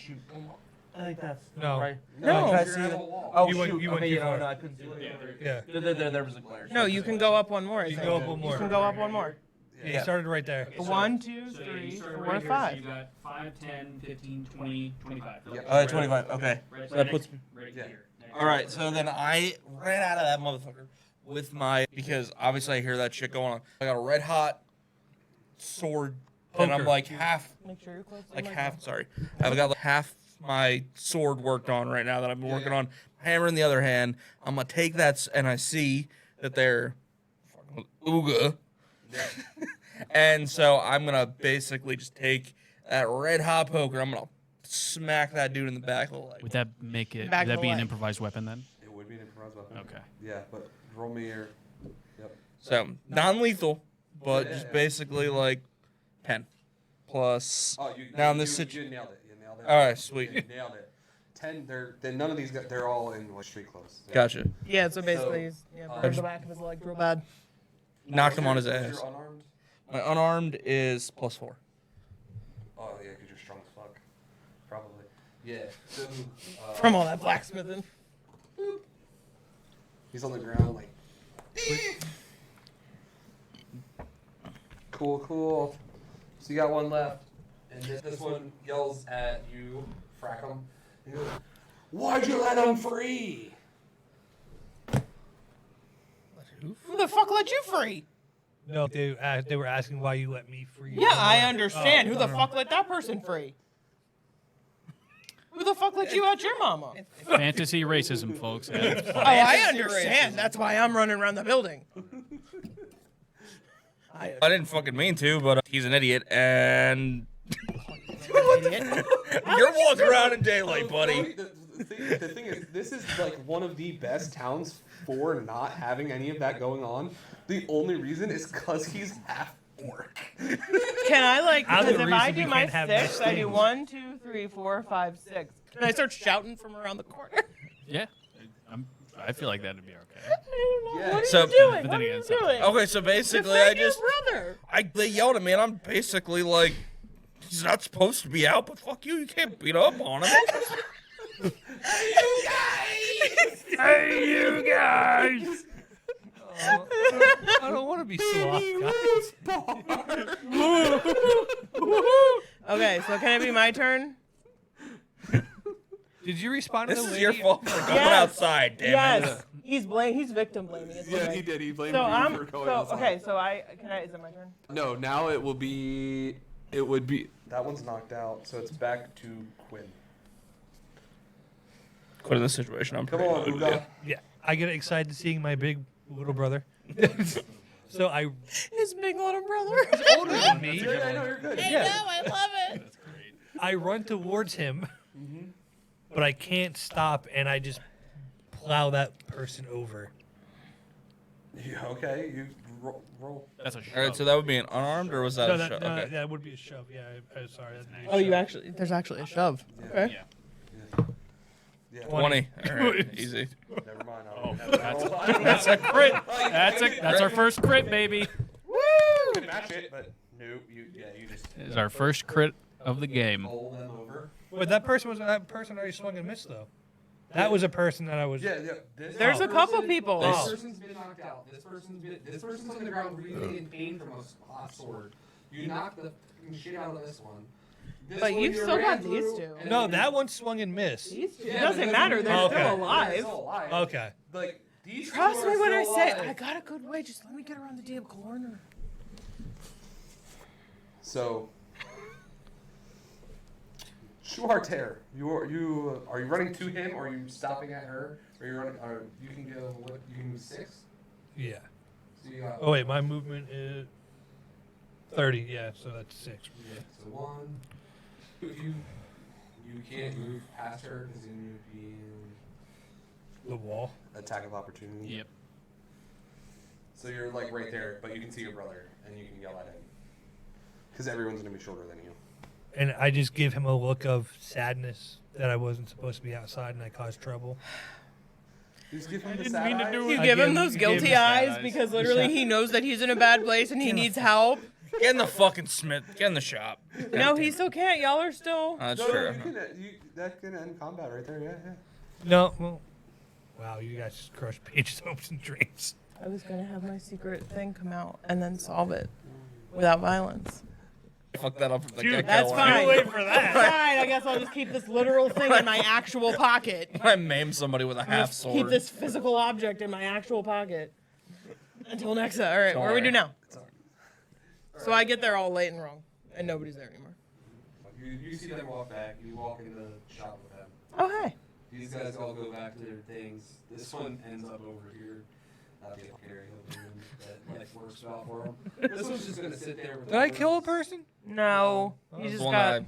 I think that's No. right. No. Can I You're see at it? a wall. Oh, You went- shoot. you went okay, too you know, far. no, I couldn't see it. Yeah. There was a glare. No, you can go up one more. I You think. can go up one more. You can go up one more. Yeah, you started right there. 1, 2, 3, 4, 5. You got 5, 10, 15, 20, 25. Yep. 25. Okay. Right, So that puts me. right Yeah. here. All right. So then I ran out of that motherfucker with my because obviously I hear that shit going on. I got a red hot sword, and I'm Poker. like half. Make sure you're close. to the Like microphone. half, sorry. I've got like half my sword worked on right now that I've been working on. Hammer in the other hand. I'm gonna take that and I see that they're fucking ooga. And so I'm gonna basically just take that red hot poker. I'm gonna smack that dude in the back of the leg. Would that make it? Back Would of that the be an leg. improvised weapon then? It would be an improvised weapon. Okay. Yeah, but roll me your. Yep. So non-lethal, but Yeah, just yeah. basically like 10 plus. Oh, you. Now in you, this you, situ- you nailed it. You nailed it. All right, sweet. You nailed it. 10. They're none of these. They're all in like street clothes. Gotcha. Yeah, so basically, So, he's burned the back of his leg real bad. Knocked him on his Is ass. your unarmed? My unarmed is +4. Oh yeah, because you're strong as fuck. Probably. Yeah. So, From all that blacksmithing. he's on the ground like. Cool, cool. So you got one left, and this one yells at you, Frackum. He goes, "Why'd you let him free?" Who the fuck let you free? No, they were asking why you let me free. Yeah, I understand. Oh, Who the no. fuck let that person free? Who the fuck let you out your mama? Fantasy racism, folks. Oh, I understand. That's why I'm running around the building. I didn't fucking mean to, but he's an idiot, and you're walking around in daylight, buddy. The thing is, this is like one of the best towns for not having any of that going on. The only reason is because he's half orc. Can I like? I'm Because the if I reason do we my can't have 6, I do things. 1, 2, 3, 4, 5, 6. And I start shouting from around the corner. Yeah, I feel like that'd be okay. I don't know. Yeah. What are So- you doing? But What then are again, you something- doing? Okay, so basically, I Defend your just brother. they yelled at me, and I'm basically like, he's not supposed to be out, but fuck you, you can't beat up on him. Hey, you guys! I don't want to be sloth, guys. Okay, so can it be my turn? Did you respond to This the is lady? your fault for going Yes. outside, damn it. Yes. He's victim blaming. Is what Yeah, I- he did. He blamed So you I'm for going so outside. okay. So is it my turn? No, now it will be. It would be. That one's knocked out, so it's back to Quinn. Quit in this situation, I'm Come pretty on, good. Uga. Yeah, I get excited seeing my big little brother. So I His big little brother. older than me. Yeah, I know you're good. Yeah. I love it. That's great. I run towards him, but I can't stop, and I just plow that person over. Yeah, okay, you roll. That's a All right, so that would be an unarmed, or was that No, a shove? Okay. that would be a shove. Yeah, I'm sorry. That'd be a Oh, you shove. actually? There's actually a shove. Okay. Yeah. Yeah. 20. All right, easy. Never mind. Oh, I'll that's a crit. That's our first crit, baby. you can match it, but no, you just Is our first crit of the game. roll them over. But that person already swung and missed though. That was a person that I was. Yeah. There's a couple people. This Oh. person's been knocked out. This person's on the ground breathing in pain from a hot sword. You knock the fucking shit out of this one. This But one you've you still ran got these through, two. and No, then that one swung and missed. These two. Yeah, It but doesn't matter. They're Okay. still Yeah, alive. they're still alive. Okay. Like these Trust two me are when I still say alive. I got a good way. Just let me get around the damn corner. So, Schwarter, are you running to him, or are you stopping at her, or you running? Or you can go. What you can move 6. Yeah. So you got. Oh wait, my movement is 30. Yeah, so that's 6. Yeah, so 1. If you can't move past her because then you'd be in The wall. attack of opportunity. Yep. So you're like right there, but you can see your brother, and you can yell at him because everyone's gonna be shorter than you. And I just give him a look of sadness that I wasn't supposed to be outside and I caused trouble. You just give him the didn't sad mean to eyes. do You I give him give- those you give him guilty the sad eyes eyes. because literally he knows that he's in a bad place and he needs help. Get in the fucking Smith. Get in the shop. No, he still can't. Y'all are still. That's No, true. that can end combat right there. Yeah. No, well, wow, you guys just crushed Paige's hopes and dreams. I was gonna have my secret thing come out and then solve it without violence. Fuck that up from the Dude, get-go. that's fine. Wait for that. Fine, I guess I'll just keep this literal thing in my actual pocket. I maim somebody with a half Just sword. keep this physical object in my actual pocket until next time. All right, Don't what do we do worry. now? So I get there all late and wrong, and nobody's there anymore. You see them walk back. You walk in the shop with them. Oh, hey. These guys all go back to their things. This one ends up over here. The carry over here that like works out for him. This one's just gonna sit there. With Did I kill a person? No, he The just one got. that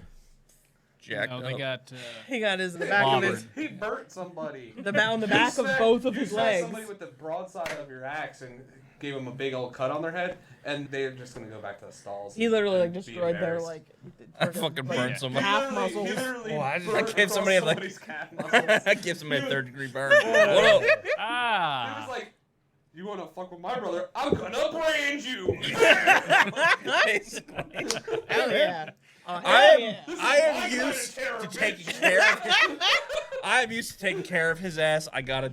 jacked No, they up. got. He got his the back of his Clobbered. He burnt somebody. on the back of both of his legs. Somebody with the broadside of your axe and gave him a big old cut on their head, and they're just gonna go back to the stalls. He literally like and be destroyed their embarrassed. like. I fucking burnt somebody. half muscles. Oh, I just- burnt I gave somebody, across like- somebody's calf muscles. I give somebody a 3rd-degree burn. What up? He was Ah. like, "You wanna fuck with my brother? I'm gonna brand you." Basically. Hell yeah. I This is I my am kind of used terror, to bitch. taking care of him. I am used to taking care of his ass. I gotta.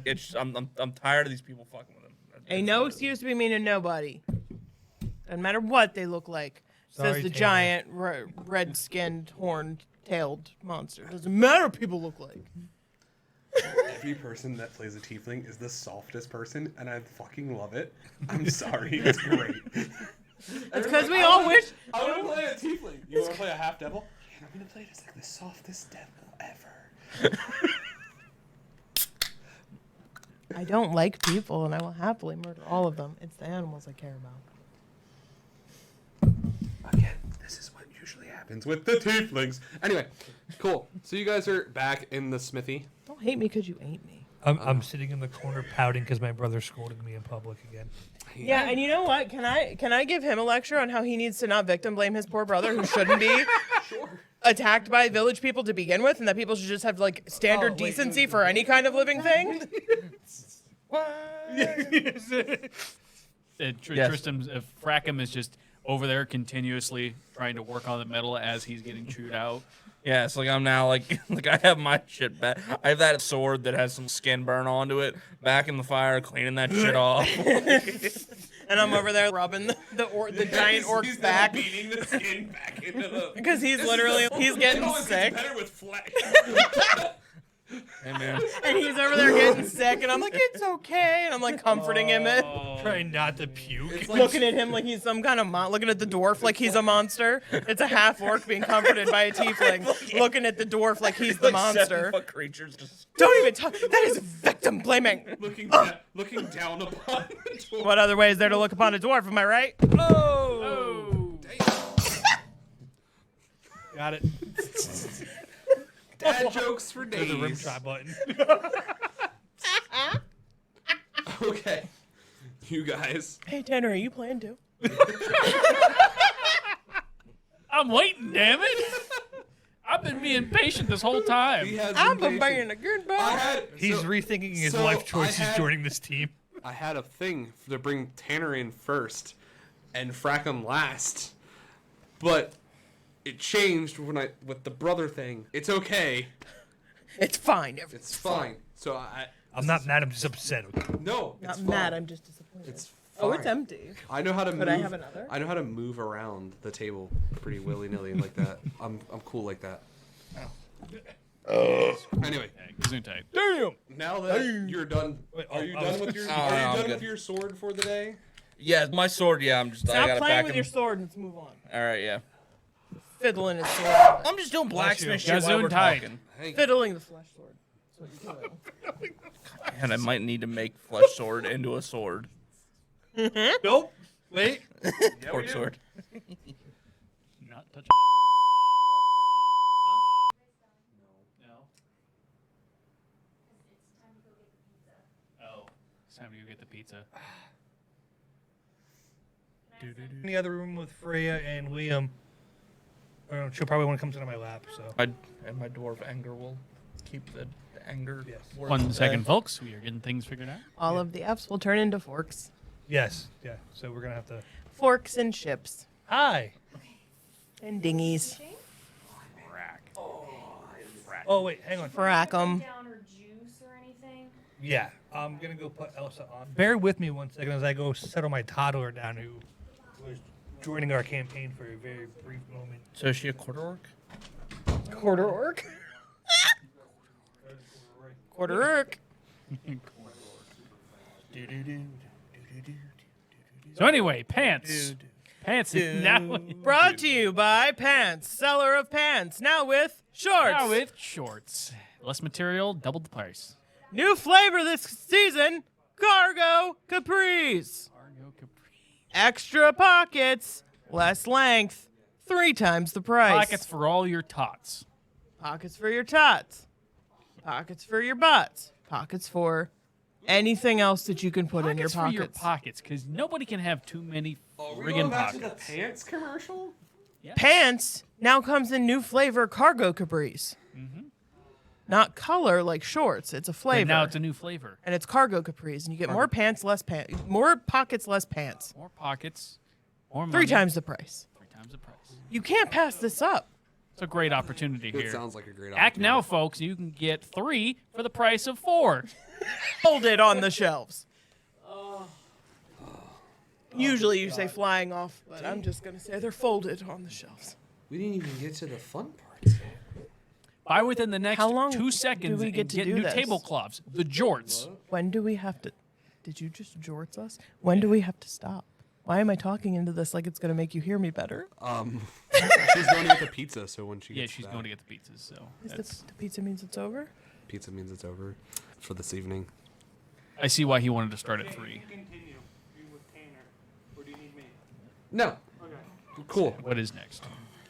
I'm tired of these people fucking with him. Ain't no excuse to be mean to nobody. Doesn't matter what they look like. Sorry, Says the Taylor. giant red-skinned, horn-tailed monster. Doesn't matter what people look like. Every person that plays a tiefling is the softest person, and I fucking love it. I'm sorry, it's great. It's because we all wish. I want to play a tiefling. You want to play a half devil? And I'm gonna play it as like the softest devil ever. I don't like people, and I will happily murder all of them. It's the animals I care about. Again, this is what usually happens with the tieflings. Anyway, cool. So you guys are back in the smithy. Don't hate me because you ain't me. I'm sitting in the corner pouting because my brother scolded me in public again. Yeah, and you know what? Can I give him a lecture on how he needs to not victim blame his poor brother who shouldn't be attacked by village people to begin with, and that people should just have like standard decency for any kind of living thing? Yes. Tristram, Frackham is just over there continuously trying to work on the metal as he's getting chewed out. Yeah, it's like I'm now like I have my shit back. I have that sword that has some skin burn onto it back in the fire, cleaning that shit off. And I'm over there rubbing the giant orc's back beating the skin back into the. because he's literally he's getting sick, Better with flesh. Hey man, and he's over there getting sick, and I'm like, it's okay, and I'm like comforting him, Trying not to puke. It's like looking at him like he's some kind of looking at the dwarf like he's a monster. It's a half orc being comforted by a tiefling, looking at the dwarf like he's the like monster. 7-foot creatures just. Don't even talk. That is victim blaming. looking down upon. What other way is there to look upon a dwarf? Am I right? Oh! Got it. Dad jokes for There's a rim days. try button. Okay, you guys. Hey, Tanner, are you playing too? I'm waiting, damn it. I've been being patient this whole time. He has I'm been a patient. being a good boy. I had, He's so- rethinking his so life choices I had- joining this team. I had a thing to bring Tanner in first and Frackum last, but it changed with the brother thing. It's okay. It's fine. It's fine. So I'm not mad. I'm just upset. no. Not It's mad. fine. I'm just disappointed. It's fine. Oh, it's empty. I know how to move. Could I have another? I know how to move around the table pretty willy nilly like that. I'm cool like that. Anyway, Gesundheit. Damn. now that you're done, Wait, are you I done was- with your? Oh, Are no, you I'm done good. with your sword for the day? Yeah, my sword. Yeah, I Stop gotta playing back with him. your sword and let's move on. All right, yeah. Fiddling his sword. I'm just doing blacksmith shit while we're Gesundheit. talking. Hey, Fiddling the flesh sword. That's what you're doing. And I might need to make flesh sword into a sword. Nope. Wait. Fork sword. Not touching. No. Oh, it's time to go get the pizza. In the other room with Freya and Liam. She'll probably want to come sit on my lap. So And my dwarf anger will keep the anger. Yes. worth 1 second, the- folks. We are getting things figured out. All of the F's will turn into forks. yes, yeah. So we're gonna have to. Forks and ships. Hi. And dinghies. Rack. Oh wait, hang on. Frack 'em. Down or juice or anything? Yeah, I'm gonna go put Elsa on. Bear with me 1 second as I go settle my toddler down, who was joining our campaign for a very brief moment. So is she a quarter orc? Quarter orc. Quarter orc. So anyway, pants. Pants is now, Brought to you by Pants, seller of pants. Now with shorts. now with shorts. Less material, double the price. New flavor this season: cargo capris. Cargo Capri. Extra pockets, less length, 3 times the price. Pockets for all your tots. Pockets for your tots. Pockets for your butts. Pockets for anything else that you can put in your Pockets for your pockets. pockets, because nobody can have too many Are we friggin' going back to the pockets. pants commercial? Yes. Pants now comes in new flavor cargo capris. Not color like shorts. It's a But flavor. now it's a new flavor. and it's cargo capris, and you get more pants, less pants, more pockets, less pants. More pockets, more money. 3 times the price. 3 times the price. You can't pass this up. It's a great opportunity It here. sounds like a great Act now, opportunity. folks. You can get 3 for the price of 4. Hold it on the shelves. Usually you say flying off, but I'm just going to say they're folded on the shelves. We didn't even get to the fun parts. Buy within the next How long 2 seconds do we get and to get do new this? tablecloths. The jorts. When do we have to? Did you just jorts us? When do we have to stop? Why am I talking into this like it's going to make you hear me better? She's going to get the pizza, so when she Yeah, gets she's back, going to get the pizzas. So Is that's, the pizza means it's over? pizza means it's over for this evening. I see why he wanted to start at 3. Continue. You with Tanner, or do you need me? No. Cool. What is next?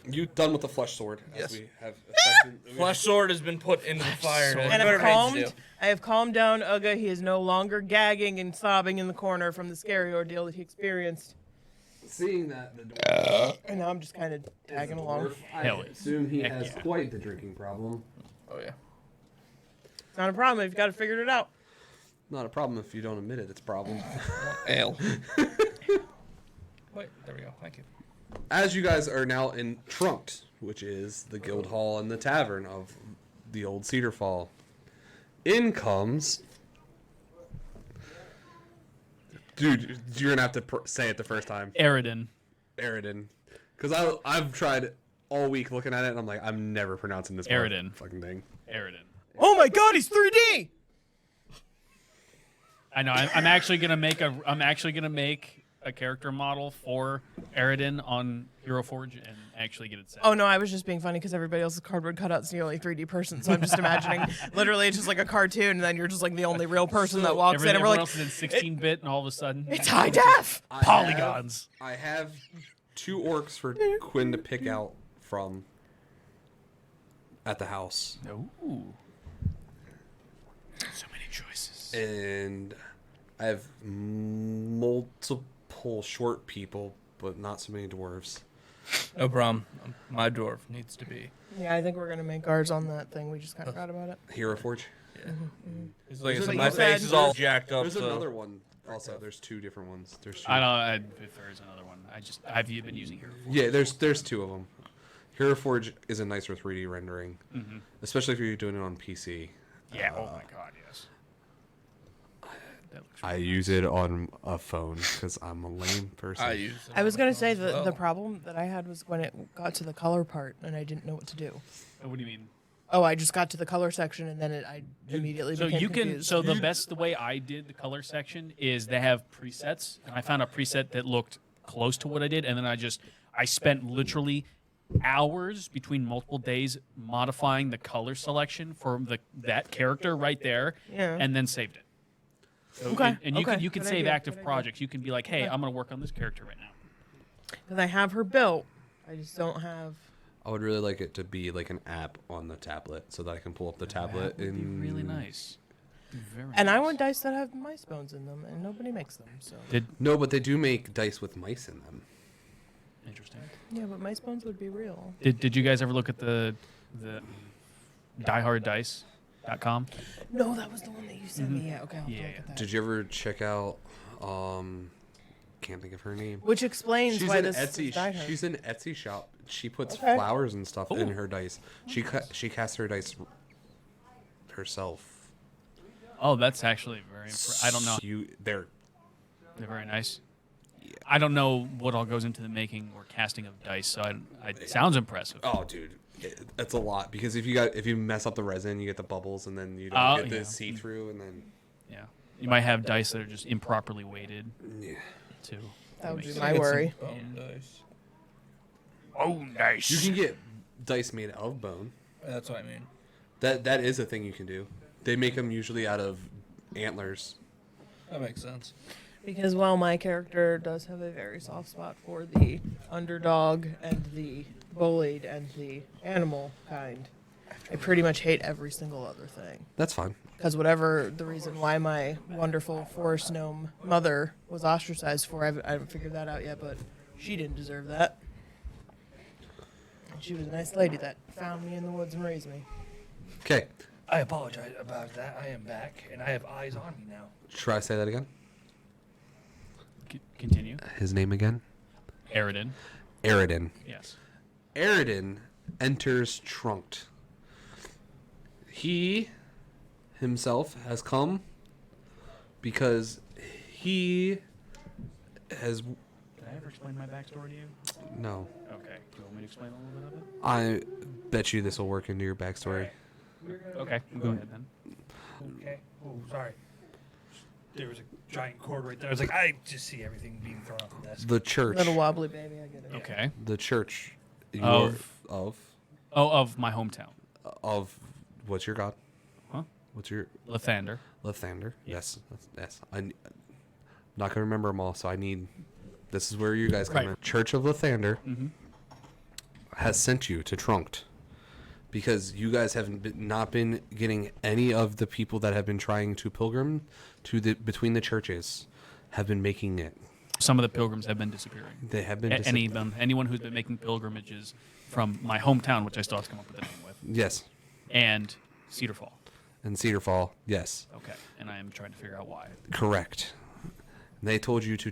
You done with the flesh sword? Yes. As we have affected, Flesh sword has been put into the fire. sword. And Whatever I've it needs to calmed. I have calmed down Uga. He is no longer gagging and sobbing in the corner from the scary ordeal that he experienced. Seeing that the dwarf And now I'm just kind of tagging along. I Hell yeah. assume he Heck has yeah. quite the drinking problem. do. Oh yeah. It's not a problem. You've got to figure it out. Not a problem if you don't admit it. It's a problem. Ale. Wait, there we go. Thank you. As you guys are now in Trunked, which is the guild hall and the tavern of the old Cedar Fall, in comes. Dude, you're gonna have to say it the first time. Eridan. Eridan, because I've tried all week looking at it and I'm like, I'm never pronouncing this Eridan. fucking thing. Eridan. Oh my God, he's 3D. I know. I'm actually gonna make a. I'm actually gonna make a character model for Eridan on Hero Forge and actually get it set. Oh no, I was just being funny because everybody else's cardboard cutouts the only 3D person. So I'm just imagining, literally, it's just like a cartoon, and then you're just like the only real person that walks in, and we're Everyone like, else is in 16-bit, and all of a sudden, it's high def. polygons. I have 2 orcs for Quinn to pick out from. at the house, Ooh. So many choices. and I have multiple short people, but not so many dwarves. No problem. My dwarf needs to be. Yeah, I think we're gonna make ours on that thing. We just kind of forgot about it. Hero Forge. He's like, There's my another- face is all jacked up. There's so. another one. Also, there's two different ones. There's two. I don't. If there is another one, I've been using Hero Forge. Yeah, there's two of them. Hero Forge is a nicer 3D rendering, especially if you're doing it on PC. Yeah. Oh my God. Yes. That looks I use it on a phone because I'm a lame person. I use. I was gonna say the the problem that I had was when it got to the color part and I didn't know what to do. What do you mean? Oh, I just got to the color section and then I immediately So became you can. confused. So the way I did the color section is they have presets, and I found a preset that looked close to what I did, and then I spent literally hours between multiple days modifying the color selection for that character right there, Yeah. and then saved it. So Okay, and you okay, can good save idea, active good idea. projects. You can be like, hey, I'm going to work on this character right now. Because I have her built, I just don't have. I would really like it to be like an app on the tablet so that I can pull up the tablet That would be and really nice. Very And I nice. want dice that have mice bones in them, and nobody makes them. So No, but they do make dice with mice in them. Interesting. yeah, but mice bones would be real. Did you guys ever look at the dieharddice.com? No, that was the one that you sent me. Yeah, okay, I'll have to Yeah, look at that. Did you ever check out? Can't think of her name. Which explains She's why an this Etsy. is Die Hard. She's an Etsy shop. She puts Okay. flowers and stuff in Ooh. her dice. She casts her dice herself. Oh, that's actually very. I don't know. They're They're very nice. I don't know what all goes into the making or casting of dice, so it sounds impressive. oh, dude, it's a lot because if you mess up the resin, you get the bubbles, and then you don't Oh, get the yeah. see through, and then Yeah, you might have dice that are just improperly weighted yeah. too. That would be makes my worry. Bone dice. Oh, nice. You can get dice made of bone. That's what I mean. That is a thing you can do. They make them usually out of antlers. That makes sense. Because while my character does have a very soft spot for the underdog and the bullied and the animal kind, I pretty much hate every single other thing. That's fine. Because whatever the reason why my wonderful forest gnome mother was ostracized for, I haven't figured that out yet, but she didn't deserve that. She was a nice lady that found me in the woods and raised me. Okay. I apologize about that. I am back, and I have eyes on me now. Try say that again. Continue. His name again? Aridin. Aridin. Yes. Aridin enters Trunked. He himself has come because he has Did I ever explain my backstory to you? no. Okay. Do you want me to explain a little bit of it? I bet you this will work into your backstory. Okay. Go ahead then. Okay. Oh, sorry. There was a giant cord right there. I was like, I just see everything being thrown off the desk. The church. Little wobbly baby, I get it. Okay. The church. Of- of Of my hometown, of what's your god? Huh? What's your Lathander. Lathander? Yes. Yes. I'm not gonna remember them all, so I need. This is where you guys come Right. in. Church of Lathander Mm-hmm. has sent you to Trunked because you guys have not been getting any of the people that have been trying to pilgrim to the between the churches have been making it. Some of the pilgrims have been disappearing. They have been Anyone who's been making pilgrimages from my hometown, which I still have to come up with a name with, Yes, and Cedar Fall. and Cedar Fall. Yes, Okay, and I am trying to figure out why. correct. They told you to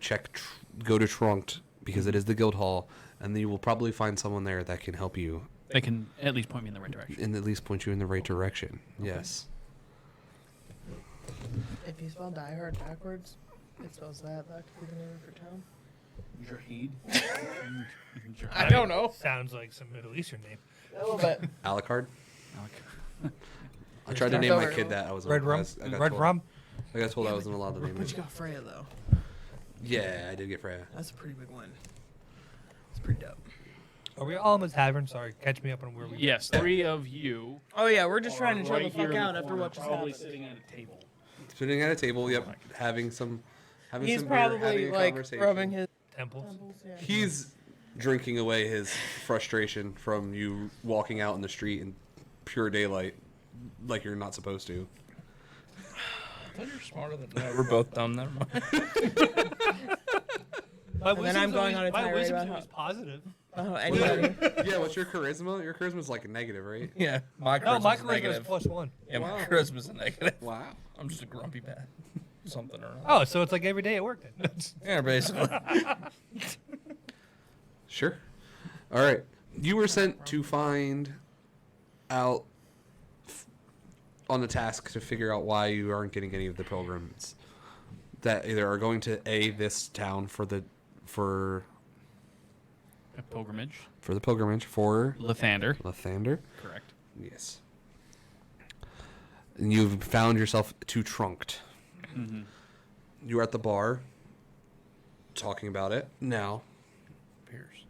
go to Trunked because it is the guild hall, and you will probably find someone there that can help you They can at least point me in the right direction. and at least point you in the right direction. Yes. If you spell Die Hard backwards, it spells that. That could be the name of your town. Jahid. I don't know. Sounds like some Middle Eastern name. A little bit. Alucard. Alec. I tried to name my kid that. I was Red rum. I got Red told- rum. I got told I wasn't allowed to name But it. you got Freya though. Yeah, I did get Freya. That's a pretty big one. It's pretty dope. Are we all in the tavern? Sorry, catch me up on where we. Yes, 3 of you. Oh yeah, we're just trying to are chill right the here fuck in out the after corner, what just probably happened. sitting at a table. Sitting at a table. Yep, having some. Having He's some beer, having probably a like conversation. rubbing his Temples. temples. Yeah. He's drinking away his frustration from you walking out in the street and pure daylight, like you're not supposed to. I thought you were smarter than that. We're both dumb. Never mind. My And then I'm wisdom's going always- on a my tirade wisdom's about always positive. Anybody? Yeah, what's your charisma? Your charisma's like a negative, right? Yeah, my No, charisma's my charisma is negative. +1. Yeah, my Wow. charisma's a negative. Wow. I'm just a grumpy bat. Something or other. Oh, so it's like every day at work then. Yeah, basically. Sure. All right. You were sent to find out on the task to figure out why you aren't getting any of the pilgrims that either are going to this town for the A pilgrimage. pilgrimage for Lathander. Lathander. Correct. Yes. And you've found yourself too trunked. Mm-hmm. You're at the bar talking about it. Now, Pierce.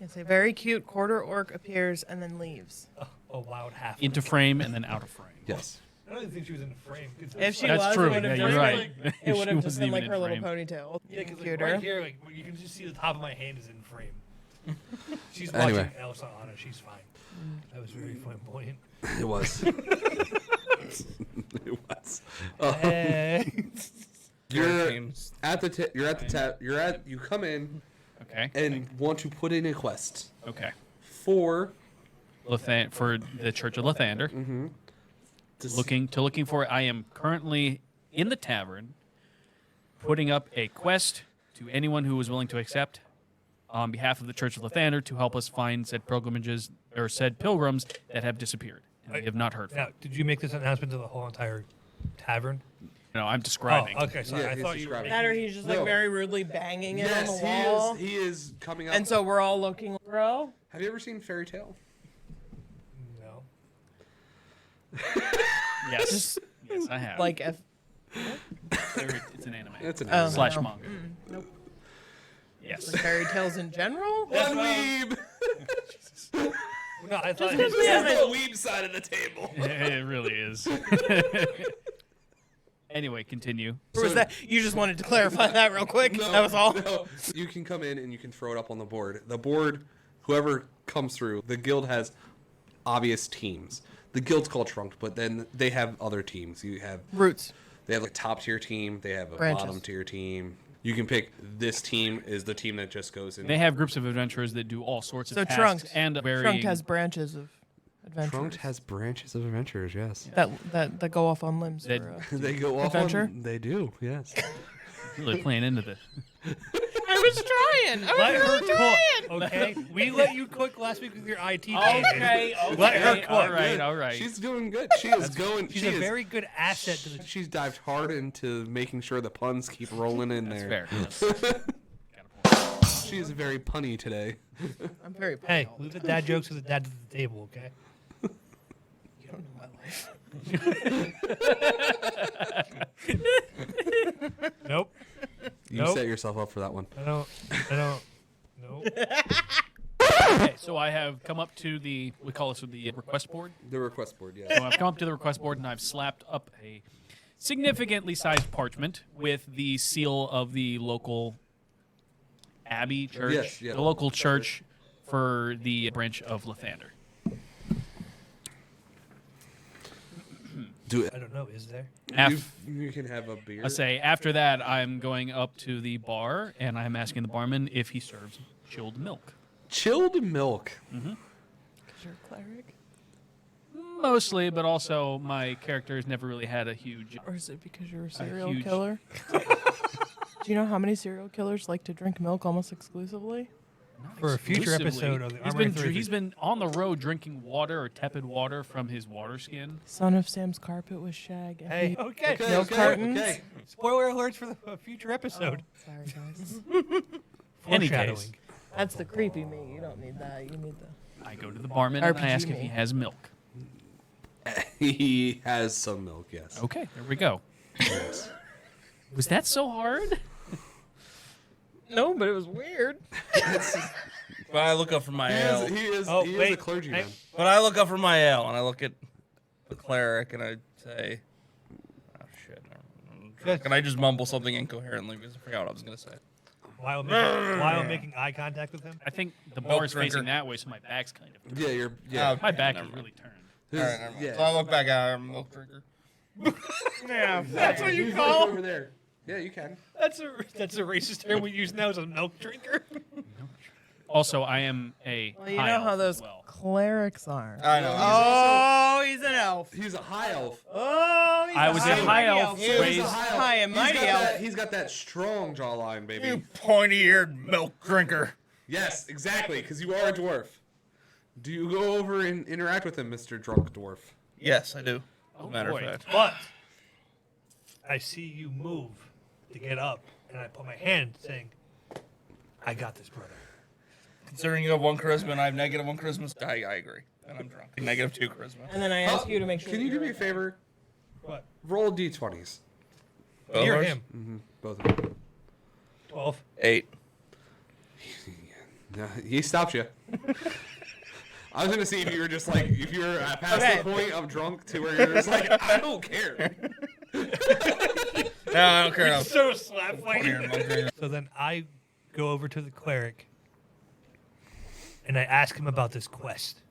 Yes, a very cute quarter orc appears and then leaves. A loud half. Into frame and then out of frame. yes. I don't even think she was in the frame. 'Cause If she That's was, true. it would Yeah, have you're just right. been, She it would have just wasn't been even like in her little frame. ponytail. Yeah, 'cause, like, Cuter. right here, like you can just see the top of my hand is in frame. She's Anyway. watching Elsa Anna. She's fine. That was very flamboyant. It was. It was. Hey. You're Teams. at the you come in Okay. and want to put in a quest Okay. for For the Church of Lathander. Looking for. I am currently in the tavern, putting up a quest to anyone who is willing to accept, on behalf of the Church of Lathander, to help us find said pilgrimages or said pilgrims that have disappeared and we have not heard from. Now, did you make this announcement to the whole entire tavern? No, I'm describing. Oh, okay. Sorry, Yeah, I he's thought you were. describing. That or he's just like No. very rudely banging it Yes, on the wall. he is coming up. And so we're all looking, bro. have you ever seen Fairy Tale? No. Yes. Yes, I have. Like if It's an anime. It's an Oh. Slash no. manga. nope. Yes. Like fairy tales in general. One weeb. No, I thought. Just 'cause we haven't- the weeb side of the table. It really is. Anyway, continue. Or was that you just wanted to clarify that real quick? No, that was all. no. You can come in and you can throw it up on the board. The board, whoever comes through, the guild has obvious teams. The guild's called Trunked, but then they have other teams. You have Roots. They have a top tier team. They have a Branches. bottom tier team. You can pick this team is the team that just goes in. They have groups of adventurers that do all sorts of So tasks Trunked. and varying. Trunked has branches of adventures Trunked has branches of adventures. Yes, that go off on limbs. That- For, they go off Adventure? on. They do. Yes. really playing into this. I was trying. I Let was her really trying. cook, okay? We let you cook last week with your IT. team. Okay. Let her cook. All right. All right. She's doing good. She is going. She's she a is, very good asset to the. She's dived hard into making sure the puns keep rolling in That's there. fair. She is very punny today. I'm very. Hey, leave the dad jokes with the dad to the table, okay? You don't know my life. Nope. You Nope. set yourself up for that one. I don't. Nope. Okay, so I have come up to we call this the request board. The request board, yes. So I've come up to the request board and I've slapped up a significantly sized parchment with the seal of the local abbey church, Yes, yeah. the local church for the branch of Lathander. Do it. I don't know. Is there? You can have a beer. I say after that I'm going up to the bar and I'm asking the barman if he serves chilled milk. Chilled milk. Because you're a cleric, Mostly, but also my character has never really had a huge. or is it because you're a serial huge- killer? Do you know how many serial killers like to drink milk almost exclusively? For a future Exclusively. episode of the He's Armory been 33. he's been on the road drinking water or tepid water from his water skin. Son of Sam's carpet was shag. and Hey, he- okay. Okay, Milk okay, cartons? okay. Spoiler alerts for the future episode. Sorry, guys. Any Foreshadowing. case, That's the creepy me. You don't need that. You need the. I go to the barman and I RPG ask if me. he has milk. He has some milk, yes. Okay, there we go. Was that so hard? No, but it was weird. But I look up for my ale. He is Oh, he is a wait. clergyman. But I look up for my ale and I look at the cleric and I say, "Oh shit!" Good. And I just mumble something incoherently because I forgot what I was gonna say. while making eye contact with him. I think the Milk bar is drinker. facing that way, so my back's kind of. Yeah, yeah. My back never is mind. really turned. All right, never mind. Yeah. So I look back at him, milk drinker. Yeah, that's what you He's call. like over there. Yeah, you can. That's a racist term we use now as a milk drinker. Also, I am a. Well, you high know elf how as those well. clerics are. I know. Oh, he's an elf. He's a high elf. Oh, he's I was a high elf He's raised- a high and mighty He's got elf. that, he's got that strong jawline, baby. You pointy-eared milk drinker. Yes, exactly, because you are a dwarf. Do you go over and interact with him, Mr. Drunk Dwarf? Yes, I do. As Oh, a matter boy. of fact. But I see you move to get up, and I put my hand saying, "I got this, brother." Considering you have 1 charisma and I have -1 charisma, I agree. And I'm drunk. -2 charisma. And then I ask you to make sure. Can that you do you're me a right. favor? What? Roll d20s. Both Near ours? him. Both of them. 12. 8. No, he stopped you. I was gonna see if you were just like, if you're past Okay. the point of drunk to where you're just like, I don't care. No, I don't care. enough. So slap Pointy-eared milk drinker. So then I go over to the cleric, and I ask him about this quest.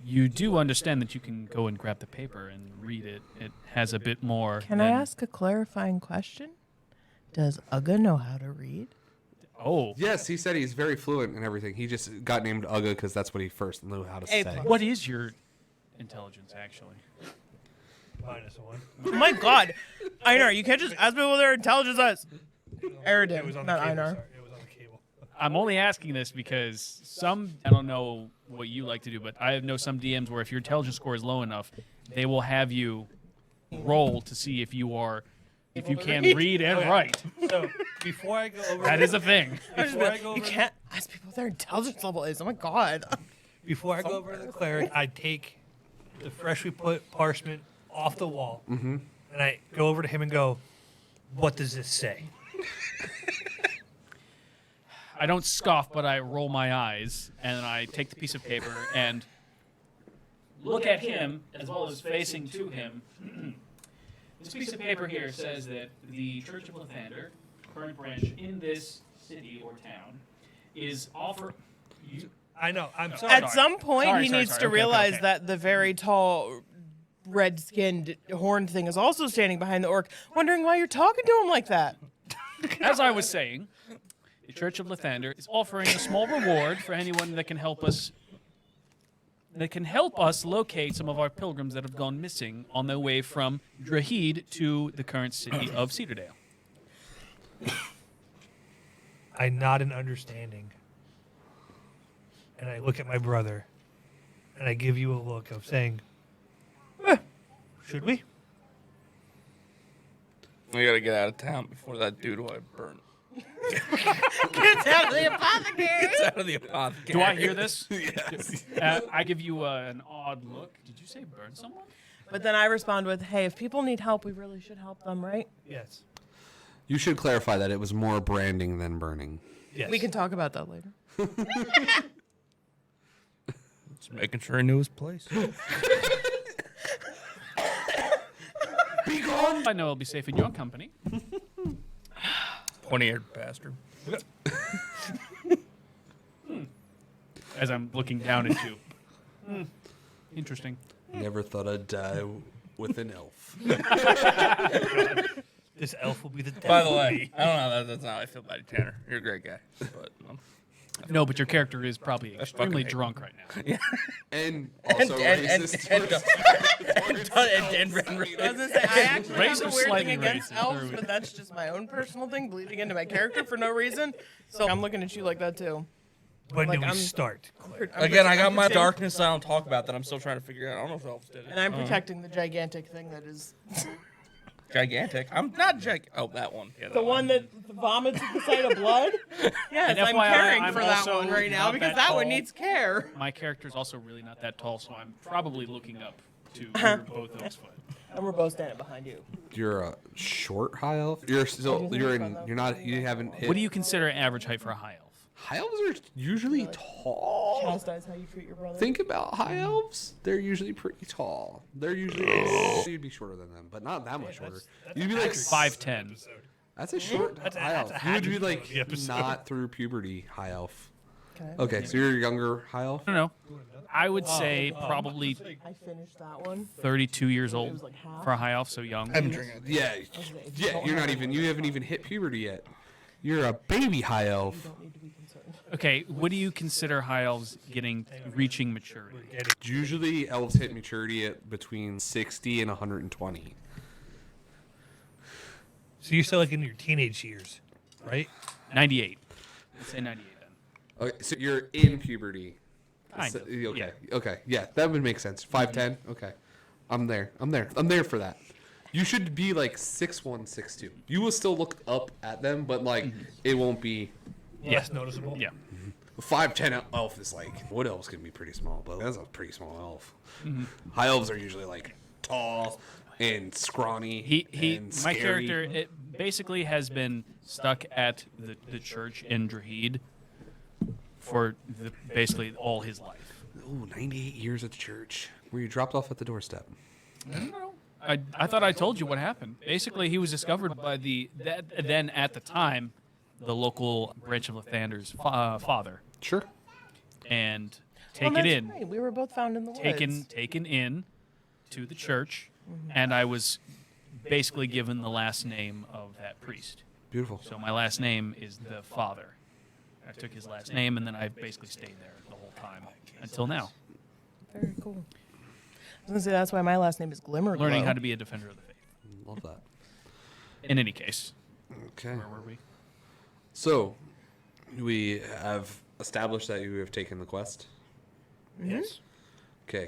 You do understand that you can go and grab the paper and read it. It has a bit more. Can I than- ask a clarifying question? Does Uga know how to read? Oh, Yes, he said he's very fluent and everything. He just got named Uga because that's what he first knew how to A say. plus. what is your intelligence actually? -1. Oh my God, Einar, you can't just ask people what their intelligence is. It Eridan, was on not the cable. Einar. Sorry. It was on the cable. I'm only asking this because I don't know what you like to do, but I know some DMs where if your intelligence score is low enough, they will have you roll to see if you can read and Okay. write. So before I go over, That is a thing. before I go You over, can't ask people what their intelligence level is. Oh my God. before I go over to the cleric, I take the freshly put parchment off the wall, and I go over to him and go, "What does this say?" I don't scoff, but I roll my eyes and I take the piece of paper and look at him as well as facing to him. This piece of paper here says that the Church of Lathander, current branch in this city or town, is I know. I'm sorry. At some point, Sorry, he sorry, needs sorry. to Okay, realize okay. that the very tall, red-skinned horn thing is also standing behind the orc, wondering why you're talking to him like that. As I was saying, the Church of Lathander is offering a small reward for anyone that can help us locate some of our pilgrims that have gone missing on their way from Drahid to the current city of Cedardale. I nod in understanding, and I look at my brother, and I give you a look of saying, "Should we?" We gotta get out of town before that dude who I burnt Get out of the apothecary! gets out of the apothecary. Do I hear this? Yes. I give you an odd look. Did you say burn someone? But then I respond with, hey, if people need help, we really should help them, right? Yes. You should clarify that it was more branding than burning. Yes. We can talk about that later. Just making sure he knew his place. Be gone! I know I'll be safe in your company. Pointy-eared bastard. As I'm looking down at you. Interesting. Never thought I'd die with an elf. This elf will be the death. By the way, I don't know. That's not how I feel about you, Tanner. You're a great guy. But No, but your character is probably extremely hate drunk right now. And also racist. I was gonna say, I actually have a Racist, weird thing slightly against racist. elves, but that's just my own personal thing bleeding into my character for no reason. So I'm looking at you like that too. When like, do we I'm- start? again, I got my protecting- darkness I don't talk about that I'm still trying to figure out. I don't know if elves did it. And I'm protecting the gigantic thing that is Gigantic. I'm not Oh, that one. Yeah, that the one that vomits at the sight of blood. Yes, And I'm FYI, caring I'm for that also one right now not because that that one tall. needs care. My character is also really not that tall, so I'm probably looking up to where both those foot. And we're both standing behind you. You're a short high elf. You're still. think You're so, in. though. You're not. You haven't hit. What do you consider average height for a high elf? High elves are usually tall. Chastise how you treat your brother. Think about high elves. They're usually pretty tall. They're usually. You'd be shorter than them, but not that much shorter. You'd be like 5'10". That's a short That's a- high that's elf. a You would be Hatchet like of the episode. not through puberty high elf. Okay. Okay, so you're a younger high elf. I don't know. I would say probably I finished that one. 32 years It old was like half. for a high elf, so young. I'm drinking. Yeah, if you yeah. don't You're not have even. one, You haven't even hit puberty yet. You're a baby high elf. Don't need to be concerned. Okay, what do you consider high elves reaching maturity? Usually, elves hit maturity at between 60 and 120. So you're still like in your teenage years, right? 98. Let's say 98 then. Okay, so you're in puberty. Kind So- of, okay. yeah. Okay. Yeah, that would make sense. 5'10". Okay. I'm there. I'm there for that. You should be like 6'1", 6'2". You will still look up at them, but like it won't be Yes, noticeable. Yeah. 5'10" elf is like wood elves can be pretty small, but that's a pretty small elf. High elves are usually like tall and scrawny. He and my scary. character it basically has been stuck at the church in Drahid for basically all his life. Oh, 98 years at the church. Were you dropped off at the doorstep? I thought I told you what happened. Basically, he was discovered by then at the time the local branch of Lathander's father, Sure. and Well, taken that's in, right. We were both found in the woods. taken in to the church, and I was basically given the last name of that priest. Beautiful. So my last name is the father. I took his last name, and then I basically stayed there the whole time until now, Very cool. I was gonna say that's why my last name is Glimmer. learning how to be a defender of the faith. Love that. In any case, Okay. where were we? So, we have established that you have taken the quest. Yes. Okay.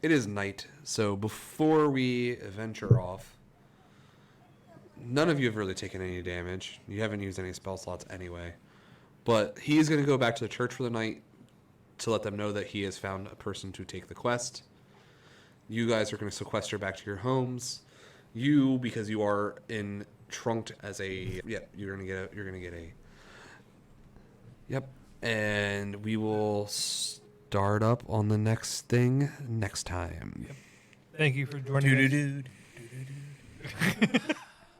It is night, so before we venture off, none of you have really taken any damage. You haven't used any spell slots anyway. But he is going to go back to the church for the night to let them know that he has found a person to take the quest. You guys are going to sequester back to your homes. You, because you are in trunked as a you're gonna get a and we will start up on the next thing next time. Thank you for joining us.